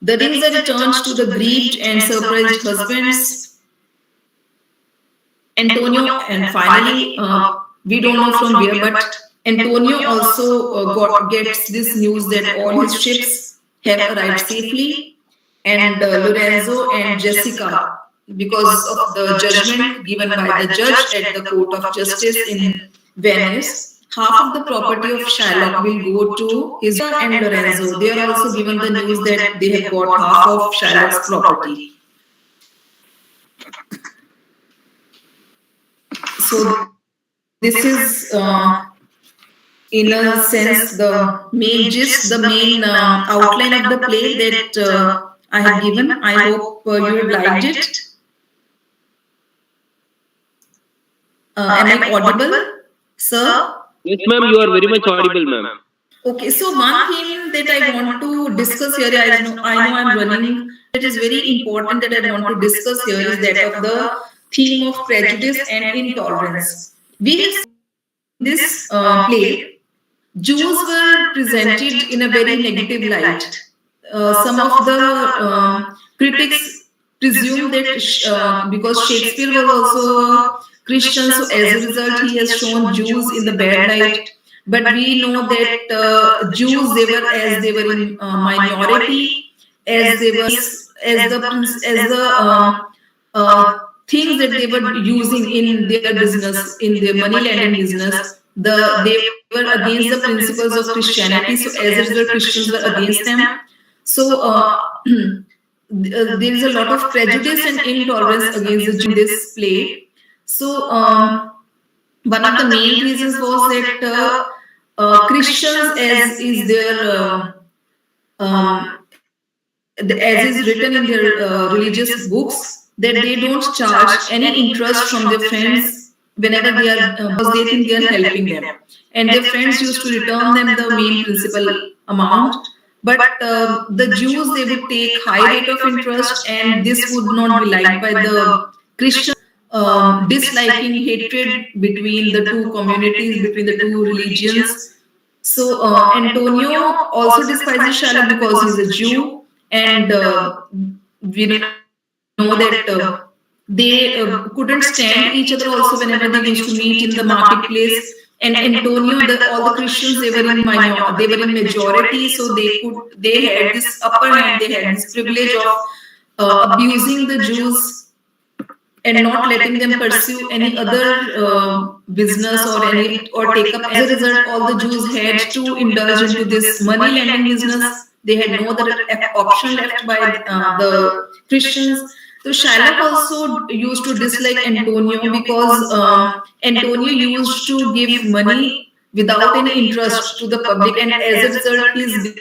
The rings are returned to the grieved and surprised husbands, Antonio, and finally, we don't know from where, but Antonio also gets this news that all his ships have arrived safely, and Lorenzo and Jessica, because of the judgment given by the judge at the Court of Justice in Venice, half of the property of Shylock will go to his and Lorenzo. They are also given the news that they have got half of Shylock's property. So this is, in a sense, the main gist, the main outline of the play that I have given. I hope you have liked it. Am I audible, sir? Yes, ma'am, you are very much audible, ma'am. Okay, so one thing that I want to discuss here, I know I'm running, it is very important that I want to discuss here is that of the theme of prejudice and intolerance. We have seen in this play, Jews were presented in a very negative light. Some of the critics presume that because Shakespeare was also a Christian, so as a result, he has shown Jews in the bad light. But we know that Jews, they were in minority, as they were as the things that they were using in their business, in their money lending business. They were against the principles of Christianity, so as a result, Christians were against them. So there is a lot of prejudice and intolerance against the Jews in this play. So one of the main reasons was that Christians, as is their as is written in their religious books, that they don't charge any interest from their friends whenever they are, because they think they are helping them, and their friends used to return them the main principal amount. But the Jews, they would take high rate of interest, and this would not be liked by the Christians. Disliking, hatred between the two communities, between the two religions. So Antonio also despises Shylock because he's a Jew, and we know that they couldn't stand each other also whenever they used to meet in the marketplace. And Antonio, all the Christians, they were in majority, so they had this upper hand, they had this privilege of abusing the Jews and not letting them pursue any other business or take up. As a result, all the Jews had to indulge into this money lending business. They had no other option left by the Christians. So Shylock also used to dislike Antonio because Antonio used to give money without any interest to the public, and as a result, his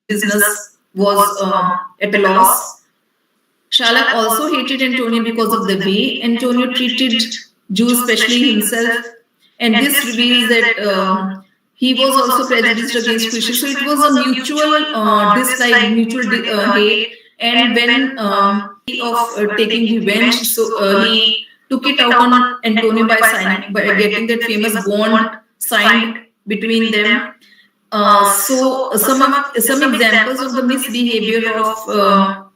business was at a loss. Shylock also hated Antonio because of the way Antonio treated Jews, especially himself, and this reveals that he was also prejudiced against Christians. So it was a mutual dislike, mutual hate, and when of taking revenge, so he took it out on Antonio by getting that famous bond signed between them. So some examples of the misbehavior of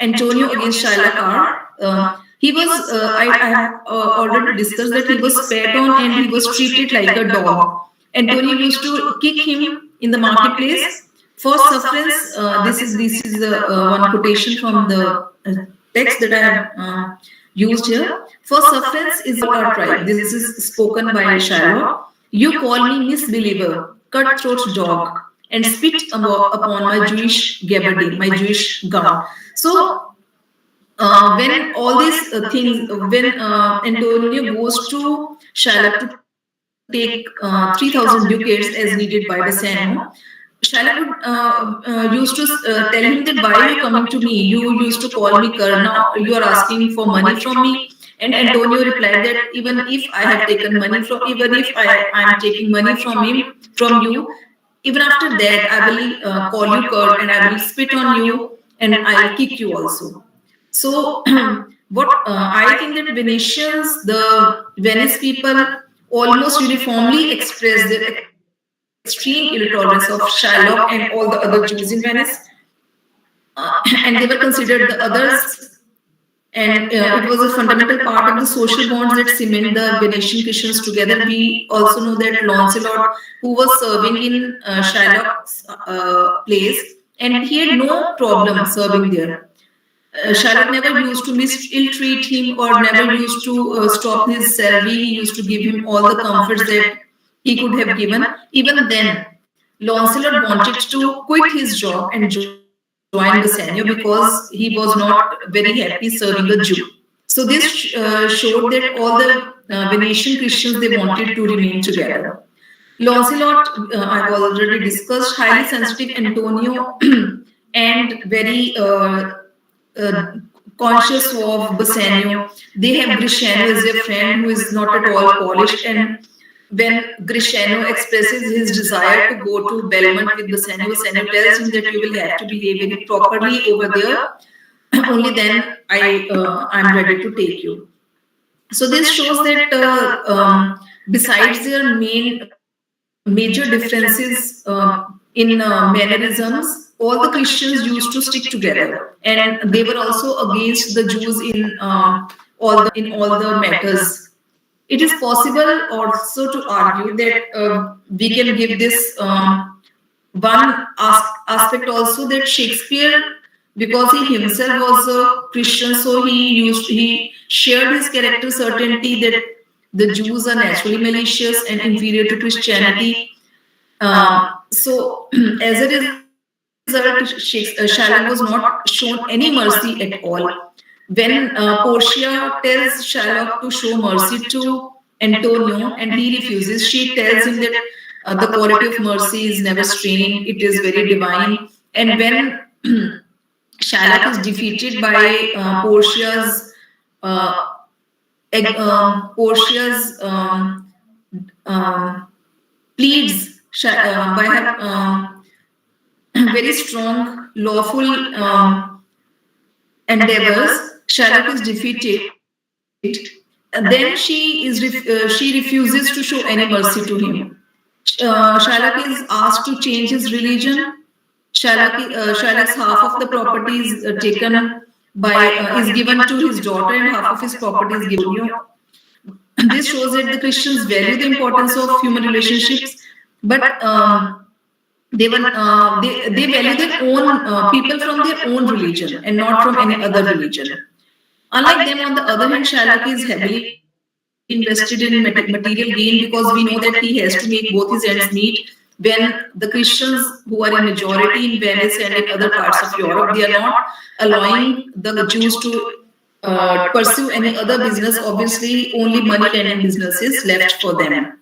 Antonio against Shylock are, he was, I have already discussed that he was spat on and he was treated like a dog. Antonio used to kick him in the marketplace for sufferance. This is one quotation from the text that I have used here. For sufferance is our tribe. This is spoken by Shylock. You call me misbeliever, cutthroat dog, and spit upon my Jewish gabardine, my Jewish gown. So when all these things, when Antonio goes to Shylock to take 3,000 ducats as needed by Bassano, Shylock used to tell him that, why are you coming to me? You used to call me Kar, now you are asking for money from me. And Antonio replied that even if I have taken money from, even if I am taking money from you, even after that I will call you Kar and I will spit on you and I will kick you also. So, what I think that Venetians, the Venice people, almost uniformly expressed their extreme intolerance of Shylock and all the other Jews in Venice, and they were considered the others. And it was a fundamental part of the social bonds that cement the Venetian Christians together. We also know that Lancelot, who was serving in Shylock's place, and he had no problem serving there. Shylock never used to ill-treat him or never used to stop his salary. He used to give him all the comforts that he could have given. Even then, Lancelot wanted to quit his job and join Bassanio because he was not very happy serving a Jew. So this showed that all the Venetian Christians, they wanted to remain together. Lancelot, I've already discussed, highly sensitive Antonio and very conscious of Bassanio. They have Grisciano as their friend who is not at all polished, and when Grisciano expresses his desire to go to Belmont with Bassanio, Bassanio tells him that you will have to behave very properly over there. Only then I'm ready to take you. So this shows that besides their major differences in mannerisms, all the Christians used to stick together, and they were also against the Jews in all the matters. It is possible also to argue that we can give this one aspect also, that Shakespeare, because he himself was a Christian, so he shared his character certainty that the Jews are naturally malicious and inferior to Christianity. So as a result, Shylock was not shown any mercy at all. When Portia tells Shylock to show mercy to Antonio and he refuses, she tells him that the quality of mercy is never straining, it is very divine. And when Shylock is defeated by Portia's pleads by her very strong, lawful endeavors, Shylock is defeated. And then she refuses to show any mercy to him. Shylock is asked to change his religion. Shylock's half of the property is taken is given to his daughter, and half of his property is given to him. This shows that the Christians value the importance of human relationships, but they value their own people from their own religion and not from any other religion. Unlike them, on the other hand, Shylock is heavily invested in material gain, because we know that he has to make both his ends meet. When the Christians, who are in majority in Venice and in other parts of Europe, they are not allowing the Jews to pursue any other business. Obviously, only money lending business is left for them.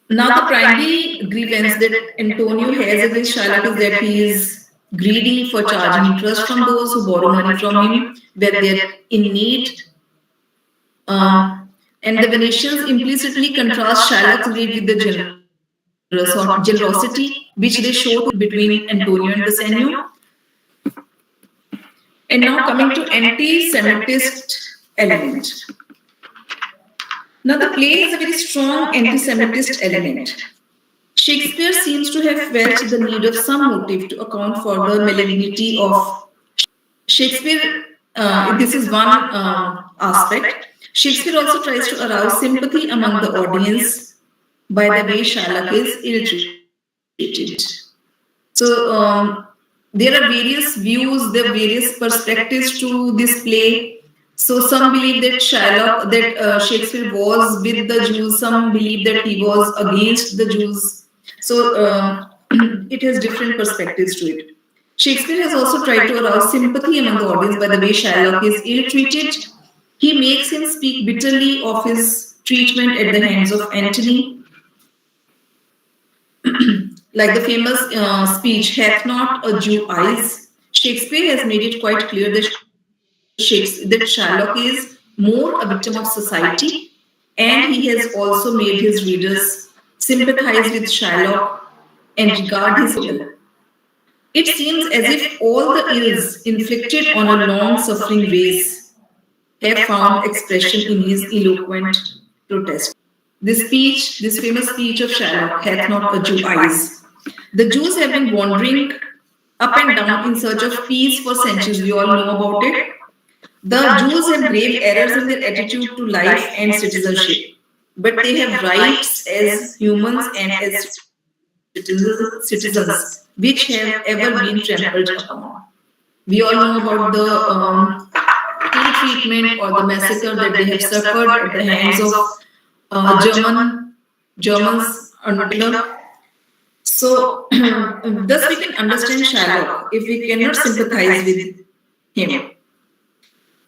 Now, the primary grievance that Antonio has against Shylock is that he is greedy for charging interest from those who borrow money from him when they are in need. And the Venetians implicitly contrast Shylock's greed with the generosity which they show between Antonio and Bassanio. And now coming to anti-Semitist element. Now the play is a very strong anti-Semitist element. Shakespeare seems to have felt the need of some motive to account for the malignity of Shakespeare. This is one aspect. Shakespeare also tries to arouse sympathy among the audience by the way Shylock is ill-treated. So there are various views, there are various perspectives to this play. So some believe that Shakespeare was with the Jews, some believe that he was against the Jews. So it has different perspectives to it. Shakespeare has also tried to arouse sympathy among the audience by the way Shylock is ill-treated. He makes him speak bitterly of his treatment at the hands of Antony. Like the famous speech, "Hath not a Jew eyes?" Shakespeare has made it quite clear that Shylock is more a victim of society, and he has also made his readers sympathize with Shylock and regard his will. It seems as if all the ills inflicted on a long suffering race have found expression in his eloquent protest. This famous speech of Shylock, hath not a Jew eyes. The Jews have been wandering up and down in search of peace for centuries. We all know about it. The Jews have grave errors in their attitude to life and citizenship, but they have rights as humans and as citizens which have ever been trampled upon. We all know about the ill treatment or the massacre that they have suffered at the hands of Germans under Hitler. So, thus we can understand Shylock if we cannot sympathize with him.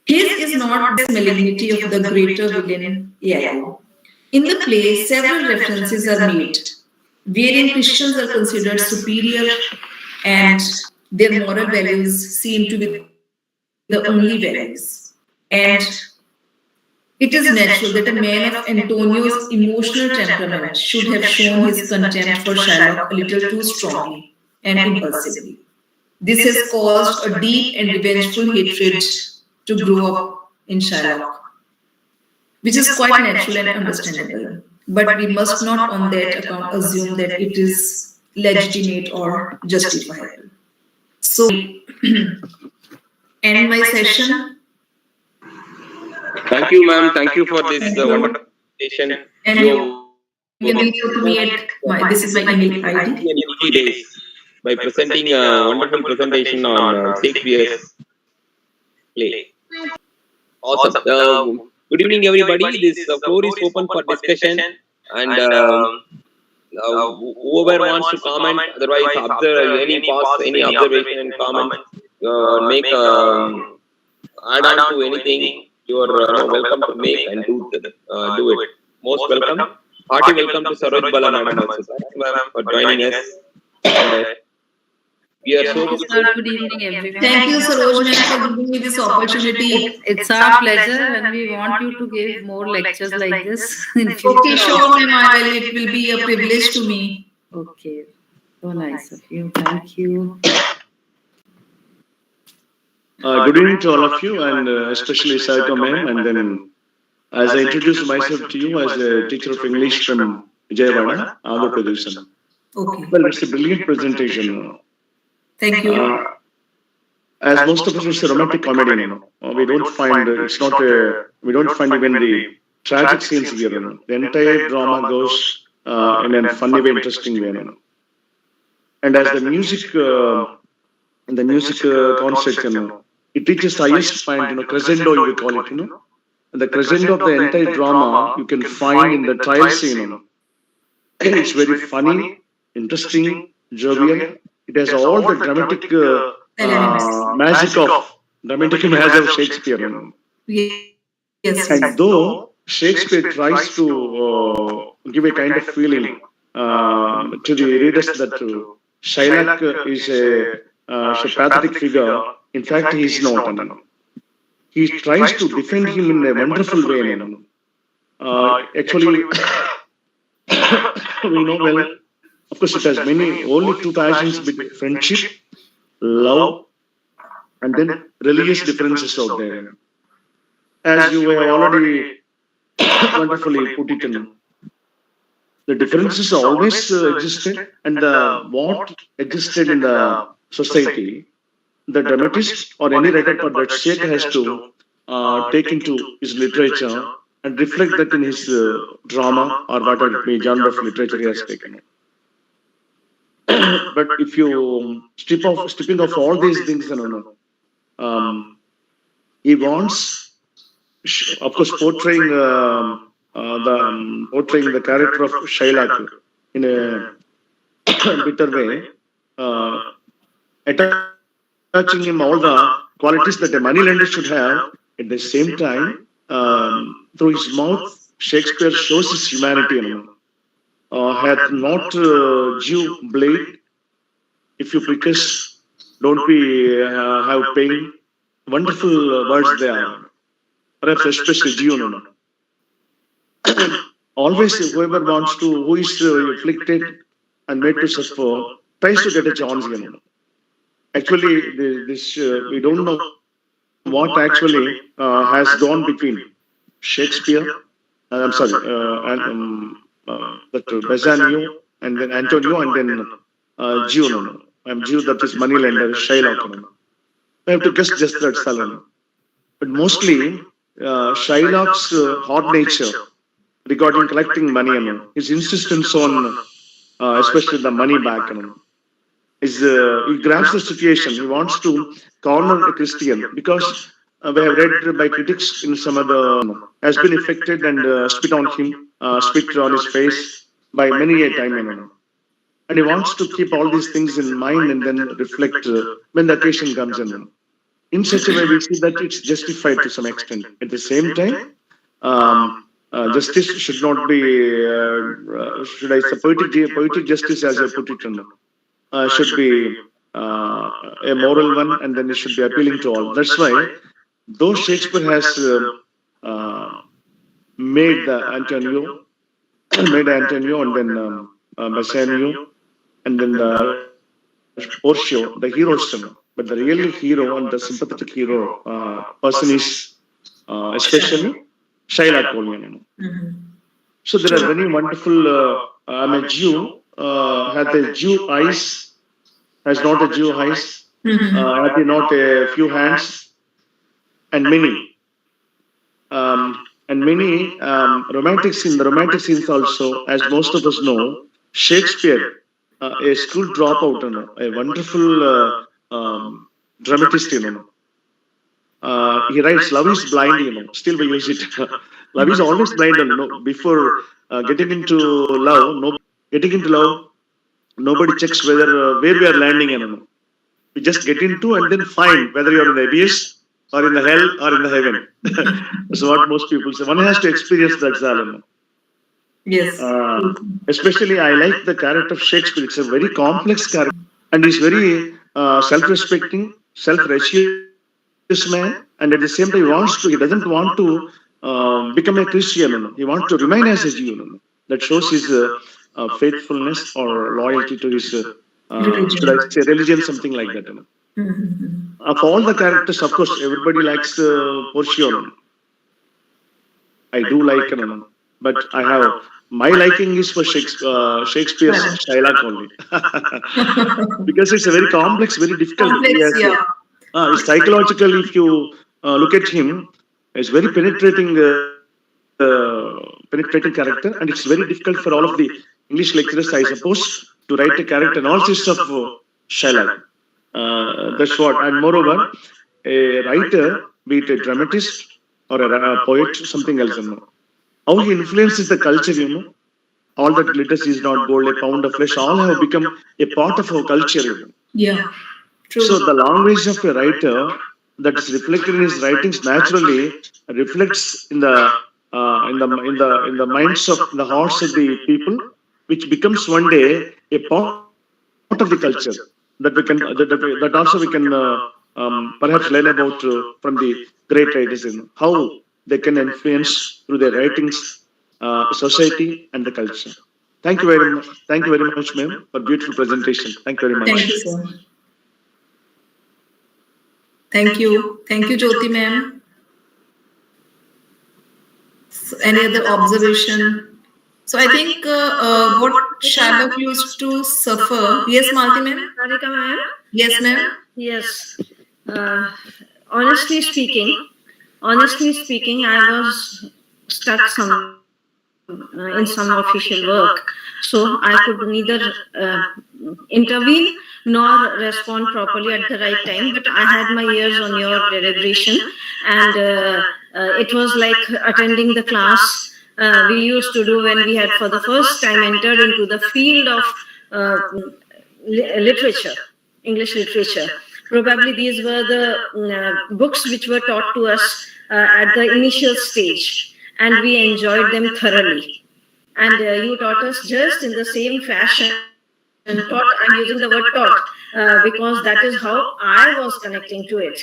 His is not the malignity of the greater villain Iago. In the play, several references are made, wherein Christians are considered superior and their moral values seem to be the only values. And it is natural that a man of Antonio's emotional temperament should have shown his contempt for Shylock a little too strongly and impulsively. This has caused a deep and revengeful hatred to grow up in Shylock, which is quite natural and understandable. But we must not on that account assume that it is legitimate or justifiable. So, end my session. Thank you, ma'am. Thank you for this wonderful presentation. And you can reach out to me at this is my email ID. In 3 days by presenting a wonderful presentation on Shakespeare's play. Awesome. Good evening, everybody. This floor is open for discussion, and whoever wants to comment, otherwise observe any pause, any observation and comment, make add on to anything. You are welcome to make and do it. Most welcome. Hearty welcome to Saroj Bala madam also. Thank you, ma'am, for joining us. And, we are so Good evening, everyone. Thank you, Saroj ma'am, for giving me this opportunity. It's our pleasure, and we want you to give more lectures like this in future. Okay, sure, ma'am. It will be a privilege to me. Okay, so nice of you. Thank you. Good evening to all of you, and especially Saito ma'am. And then, as I introduce myself to you as a teacher of English from Vijayawada, Andhra Pradesh. Okay. Well, it's a brilliant presentation. Thank you. As most of us, it's a romantic comedy. We don't find it's not a. We don't find even the tragic scenes here. The entire drama goes in a funny way, interesting way. And as the music, concept, it reaches the highest point. Crescendo, you will call it. And the crescendo of the entire drama you can find in the trial scene. It's very funny, interesting, jovial. It has all the dramatic magic of Shakespeare. Yes. And though Shakespeare tries to give a kind of feeling to the readers that Shylock is a pathetic figure, in fact, he is not. He tries to defend him in a wonderful way. Actually, we know well. Of course, it has only two passions between friendship, love, and then religious differences out there. As you have already wonderfully put it, the differences always existed, and what existed in the society, the dramatist or any writer for that sake has to take into his literature and reflect that in his drama or whatever it may genre of literature he has taken. But if you stripping off all these things, he wants, of course, portraying the character of Shylock in a bitter way, attaching him all the qualities that a moneylender should have. At the same time, through his mouth, Shakespeare shows his humanity. Hath not Jew blade, if you prickish, don't be have pain. Wonderful words there. Perhaps especially Jew. Always whoever wants to, who is afflicted and made to suffer, tries to get a chance. actually, we don't know what actually has gone between Shakespeare, I'm sorry, that Bassanio, and then Antonio, and then Jew. No, no. I'm Jew, that is moneylender, Shylock. No, no. I have to guess just that Salon. But mostly, Shylock's hard nature regarding collecting money, you know, his insistence on, especially the money back, you know, he grabs the situation. He wants to corner a Christian because we have read by critics in some other has been affected and spit on him, spit on his face by many a time, you know. And he wants to keep all these things in mind and then reflect when the occasion comes in. In such a way, we see that it's justified to some extent. At the same time, justice should not be, should I say, poetic justice, as I put it, should be a moral one, and then it should be appealing to all. That's why, though Shakespeare has made Antonio, and then Bassanio, and then Portia, the heroes, but the real hero and the sympathetic hero person is especially Shylock only. So there are many wonderful. I'm a Jew. Had the Jew eyes, has not a Jew eyes. Had he not a few hands, and many romantic scenes. The romantic scenes also, as most of us know, Shakespeare, a school dropout, you know, a wonderful dramatist, you know. He writes, "Love is blind," you know. Still we use it. Love is always blind, you know. Before getting into love, nobody checks whether where we are landing, you know. We just get into and then find whether you are in the abyss or in the hell or in the heaven. That's what most people say. One has to experience that, Zalam. Yes. Especially, I like the character of Shakespeare. It's a very complex character, and he's very self-respecting, self-righteous man, and at the same time, he doesn't want to become a Christian. You know. He wants to remain as a Jew. You know. That shows his faithfulness or loyalty to his, should I say, religion, something like that. You know. Of all the characters, of course, everybody likes Portia. I do like, you know, but I have. My liking is for Shakespeare's Shylock only. Because it's a very complex, very difficult. Psychological, if you look at him, it's very penetrating character, and it's very difficult for all of the English lecturers, I suppose, to write a character analysis of Shylock. That's what. And moreover, a writer, be it a dramatist or a poet, something else, you know. How he influences the culture, you know. All that glitters is not gold, a pound of flesh, all have become a part of our culture, you know. Yeah, true. So the language of a writer that is reflected in his writings naturally reflects in the minds of the hearts of the people, which becomes one day a part of the culture that we can that also we can perhaps learn about from the great writers, you know, how they can influence through their writings society and the culture. Thank you very much. Thank you very much, ma'am, for beautiful presentation. Thank you very much. Thank you, sir. Thank you. Thank you, Jyoti ma'am. So any other observation? So I think what Shylock used to suffer. Yes, Malti ma'am? Radhika ma'am? Yes, ma'am? Yes. Honestly speaking, I was stuck in some official work, so I could neither intervene nor respond properly at the right time. But I had my ears on your deliberation, and it was like attending the class we used to do when we had for the first time entered into the field of literature, English literature. Probably these were the books which were taught to us at the initial stage, and we enjoyed them thoroughly. And you taught us just in the same fashion. And taught, I'm using the word taught because that is how I was connecting to it.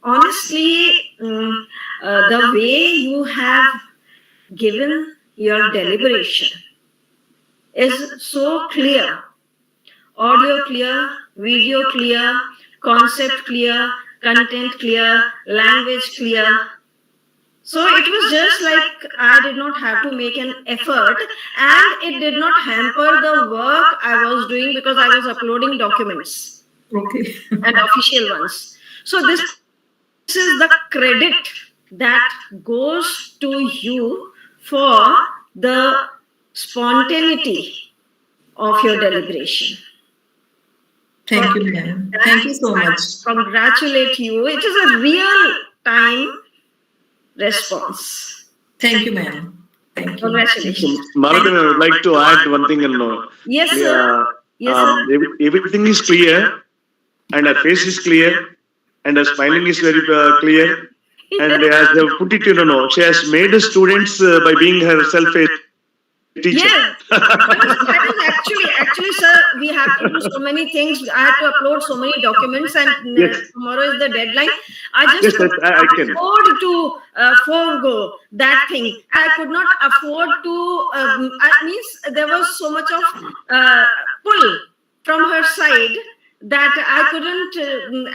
Honestly, the way you have given your deliberation is so clear. audio clear, video clear, concept clear, content clear, language clear. So it was just like I did not have to make an effort, and it did not hamper the work I was doing because I was uploading documents Okay. and official ones. So this is the credit that goes to you for the spontaneity of your deliberation. Thank you, ma'am. Thank you so much. Congratulate you. It is a real time response. Thank you, ma'am. Thank you. Congratulations. Malati, I would like to add one thing. Yes, sir. Yes, sir. Everything is clear, and her face is clear, and her smiling is very clear. And as they put it, she has made the students by being herself a teacher. Yes, that is actually, sir, we have to do so many things. I have to upload so many documents, and Yes. tomorrow is the deadline. I just Yes, I can. afford to forego that thing. I could not afford to. I means there was so much of pull from her side that I couldn't.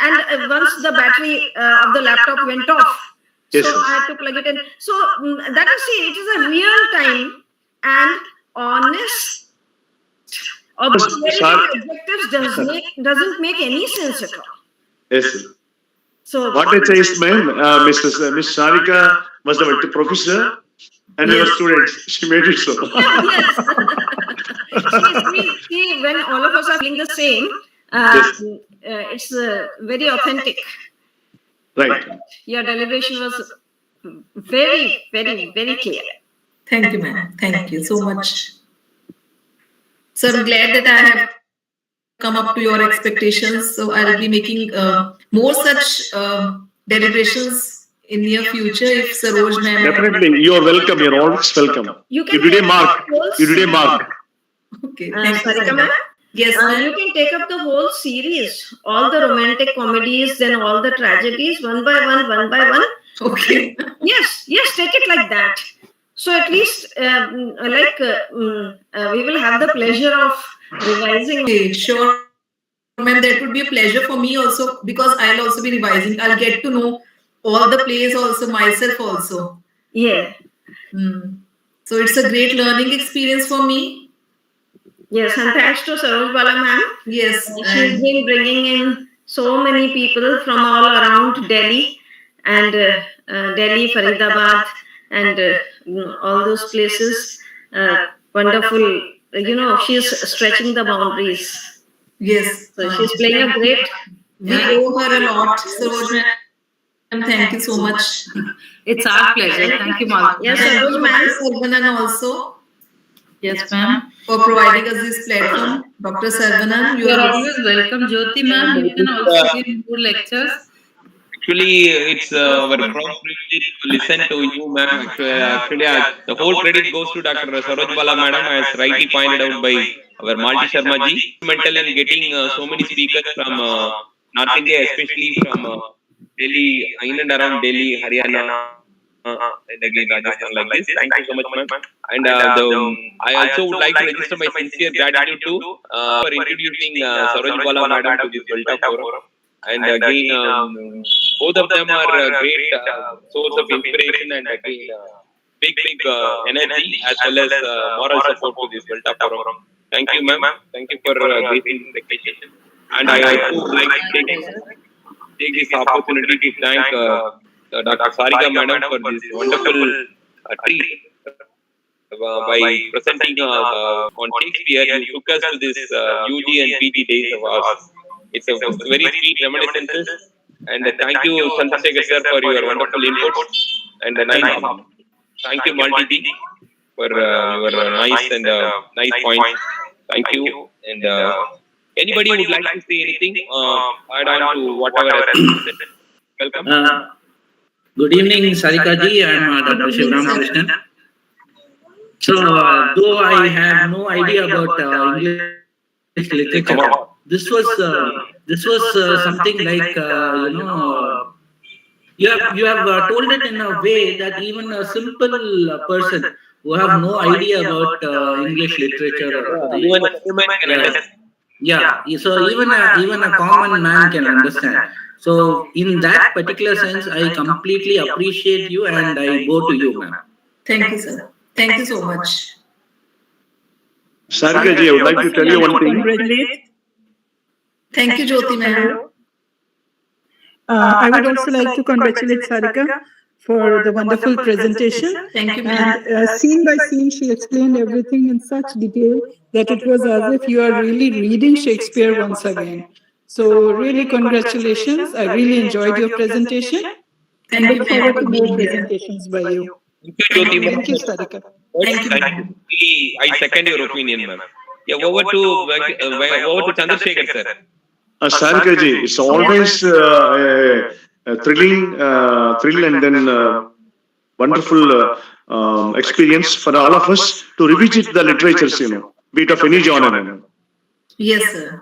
And once the battery of the laptop went off, Yes, so sir. I had to plug it in. So that is, see, it is a real time and honest objectives doesn't make any sense at all. Yes, sir. So What I say is, ma'am, Miss Sarika was the professor, and we were Yes. students. She made it so. yes. see, when all of us are feeling the same, Yes. it's very authentic. Right. Your deliberation was very, very, very clear. Thank you, ma'am. Thank you so much. So I'm glad that I have come up to your expectations. So I'll be making more such deliberations in near future if Saroj ma'am. Definitely, you are welcome. You are always welcome. You You did a mark. You did a mark. Okay. Thank you. Sarika So ma'am? much. Yes, ma'am. You can take up the whole series, all the romantic comedies and all the tragedies, one by one. Okay. Yes, take it like that. So at least, we will have the pleasure of revising. Okay, sure, ma'am. That would be a pleasure for me also because I'll also be revising. I'll get to know all the plays also myself also. Yeah. So it's a great learning experience for me. Yes, and thanks to Saroj Bala ma'am. Yes. She's been bringing in so many people from all around Delhi and Delhi, Faridabad, and all those places. Wonderful. She's stretching the boundaries. Yes. So she's playing a great. We owe her a lot, Saroj ma'am. Thank you so much. It's our pleasure. Thank you, Malati. Yes, Thank Saroj you, ma'am. Dr. Sarvanan also Yes, ma'am. for providing us this platform. Dr. Sarvanan, You are always welcome, Jyoti ma'am. You can also give more lectures. Actually, it's our proud privilege to listen to you, ma'am. The whole credit goes to Dr. Saroj Bala, madam, as rightly pointed out by our Malti Sharma ji. Instrumental in getting so many speakers from North India, especially from Delhi, in and around Delhi, Haryana, and again Rajasthan, like this. Thank you so much, ma'am. And I also would like to register my sincere gratitude to for introducing Saroj Bala, madam, to this Delta Forum. And again, both of them are a great source of inspiration and again big energy as well as moral support to this Delta Forum. Thank you, ma'am. Thank you for gracing the occasion. And I also would like to take this opportunity to thank Dr. Sarika madam for this wonderful treat by presenting on Shakespeare. You took us to this UG and PG days of ours. It's a very sweet reminiscences. And thank you, Chandrasekhar sir, for your wonderful inputs. And thank you, Malti ji, for your nice and nice points. Thank you. And anybody would like to say anything? Add on to whatever has been said. Welcome. Good evening, Sarika ji. I am Dr. Shivram Krishnan. So, though I have no idea about English literature, this was something like you have told it in a way that even a simple person who have no idea about English literature, Even a human can understand. Yeah, so even a common man can understand. So in that particular sense, I completely appreciate you and I bow to you, ma'am. Thank you, sir. Thank you so much. Sarika ji, I would like to tell you one thing. Congratulate. Thank you, Jyoti ma'am. I would also like to congratulate Sarika for the wonderful presentation. Thank you, ma'am. And scene by scene, she explained everything in such detail that it was as if you are really reading Shakespeare once again. So really congratulations. I really enjoyed your presentation. And Thank look you, forward ma'am, to for more being here. presentations by you. Thank you, Jyoti ma'am. Thank you, Sarika. Thank you, ma'am. I second your opinion, ma'am. Yeah, over to Chandrasekhar, sir. Sarika ji, it's always a thrill and then wonderful experience for all of us to revisit the literatures, be it of any genre. Yes, sir.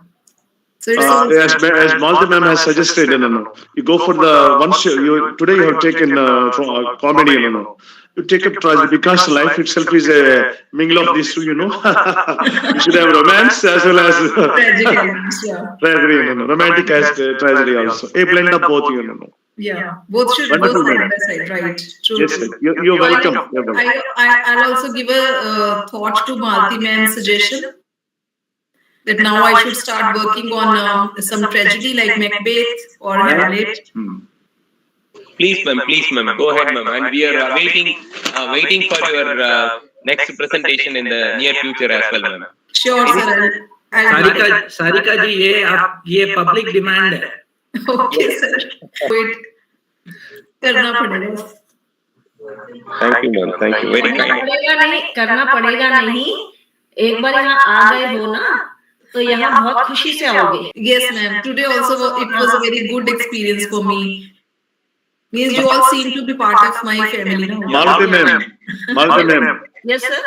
So it's As Malta ma'am has suggested, you go for the once today you have taken comedy, you take up tragedy because life itself is a mingle of these two, you should have romance as well as tragic elements, yeah. tragedy, romantic as tragedy also. A blend of both, Yeah, both should go Wonderful, side ma'am. by side, right? True. Yes, sir. You're welcome. You're welcome. I'll also give a thought to Malti ma'am's suggestion that now I should start working on some tragedy like Macbeth or Hamlet. Please, ma'am. Go ahead, ma'am. And we are waiting for your next presentation in the near future as well, ma'am. Sure, sir. Sarika जी ये public demand है. Okay, sir. Wait. करना पड़ेगा. Thank you, ma'am. Thank you. Very kind. करना पड़ेगा नहीं. एक बार यहाँ आ गए हो ना, तो यहाँ बहुत खुशी से आओगे. Yes, ma'am. Today also it was a very good experience for me. Means you all seem to be part of my family now. Malta ma'am. Yes, sir.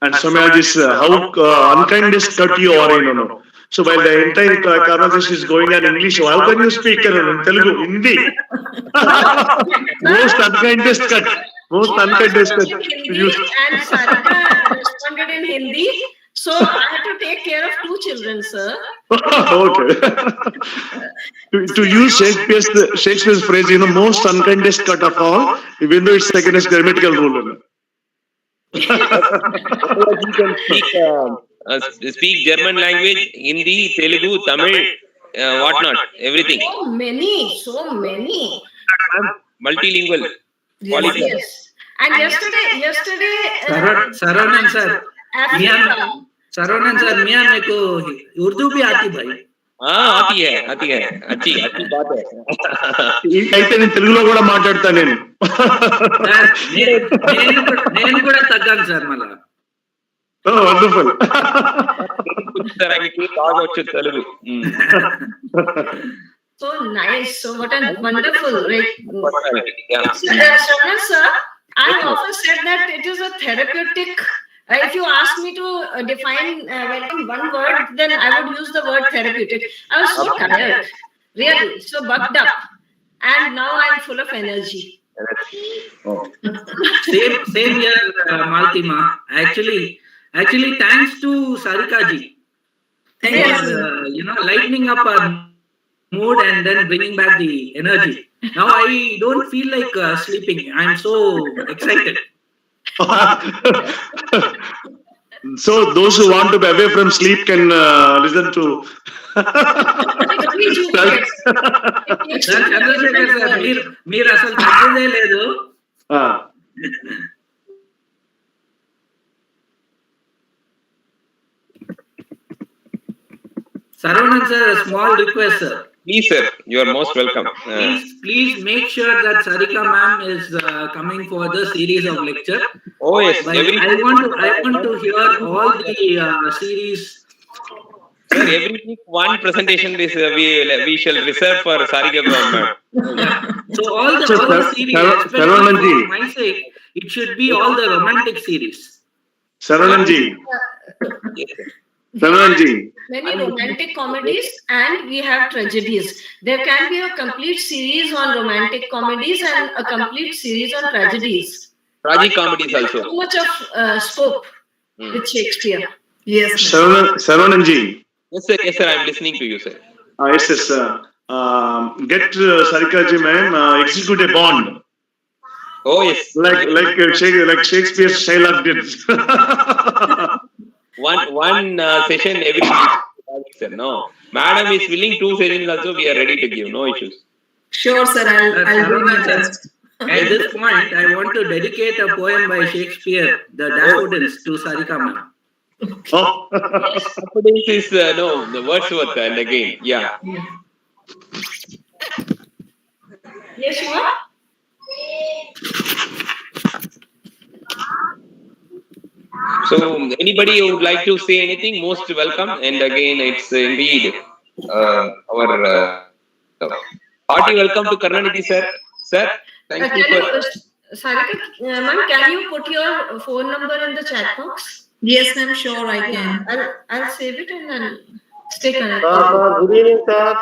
And Samaya is how unkindest cut you are, So while the entire conversation is going on English, how can you speak in Telugu, Hindi? Most unkindest cut. Hindi and Sarika responded in Hindi. So I had to take care of 2 children, sir. Okay. to use Shakespeare's phrase, most unkindest cut of all, even though it's against grammatical rule. You can speak German language, Hindi, Telugu, Tamil, whatnot, everything. So many. Multilingual. Polyglot. Yes. And yesterday. Saronan sir, मियां मेरे को उर्दू भी आती भाई. आती है अच्छी बात है. అయితే నేను తెలుగులో కూడా మాట్లాడతా నేను కూడా తగ్గాను సార్ మళ్ళా. Wonderful. Telugu. So nice. So what a wonderful, right? Yeah. Sir, I often said that it is a therapeutic. If you ask me to define one word, then I would use the word therapeutic. I was so tired, really, so bucked up, and now I'm full of energy. Same here, Maltima. Actually, thanks to Sarika ji for lightening up our mood and then bringing back the energy. Now I don't feel like sleeping. I'm so excited. So those who want to be away from sleep can listen to. మీరు అసలు తగ్గదే లేదు. Saravanan sir, a small request, sir. Please, sir, you are most welcome. Please make sure that Sarika ma'am is coming for the series of lecture. Oh yes, I want to hear all the series. Sir, every week one presentation is we shall reserve for Sarika ma'am. So all the series, especially for my sake, it should be all the romantic series. Sarananji. Many romantic comedies and we have tragedies. There can be a complete series on romantic comedies and a complete series on tragedies. Tragic comedies also. Too much of scope with Shakespeare. Yes. Sarananji. Yes, sir. I'm listening to you, sir. Yes, yes. Get Sarika ji, ma'am, execute a bond. Oh, yes. Like Shakespeare's Shylock did. One session every week, sir. No, madam is willing 2 sessions also. We are ready to give. No issues. Sure, sir. I'll do my best. At this point, I want to dedicate a poem by Shakespeare, The Daffodils, to Sarika ma'am. Oh. Daffodils is the Wordsworth and again, yeah. Yes, you are. So, anybody who would like to say anything, most welcome. And again, it's indeed our hearty welcome to Karnanidhi, sir. Sir, thank you for. Sarika, ma'am, can you put your phone number in the chat box? Yes, ma'am. Sure, I can. I'll save it and I'll stay connected. Good evening, sir.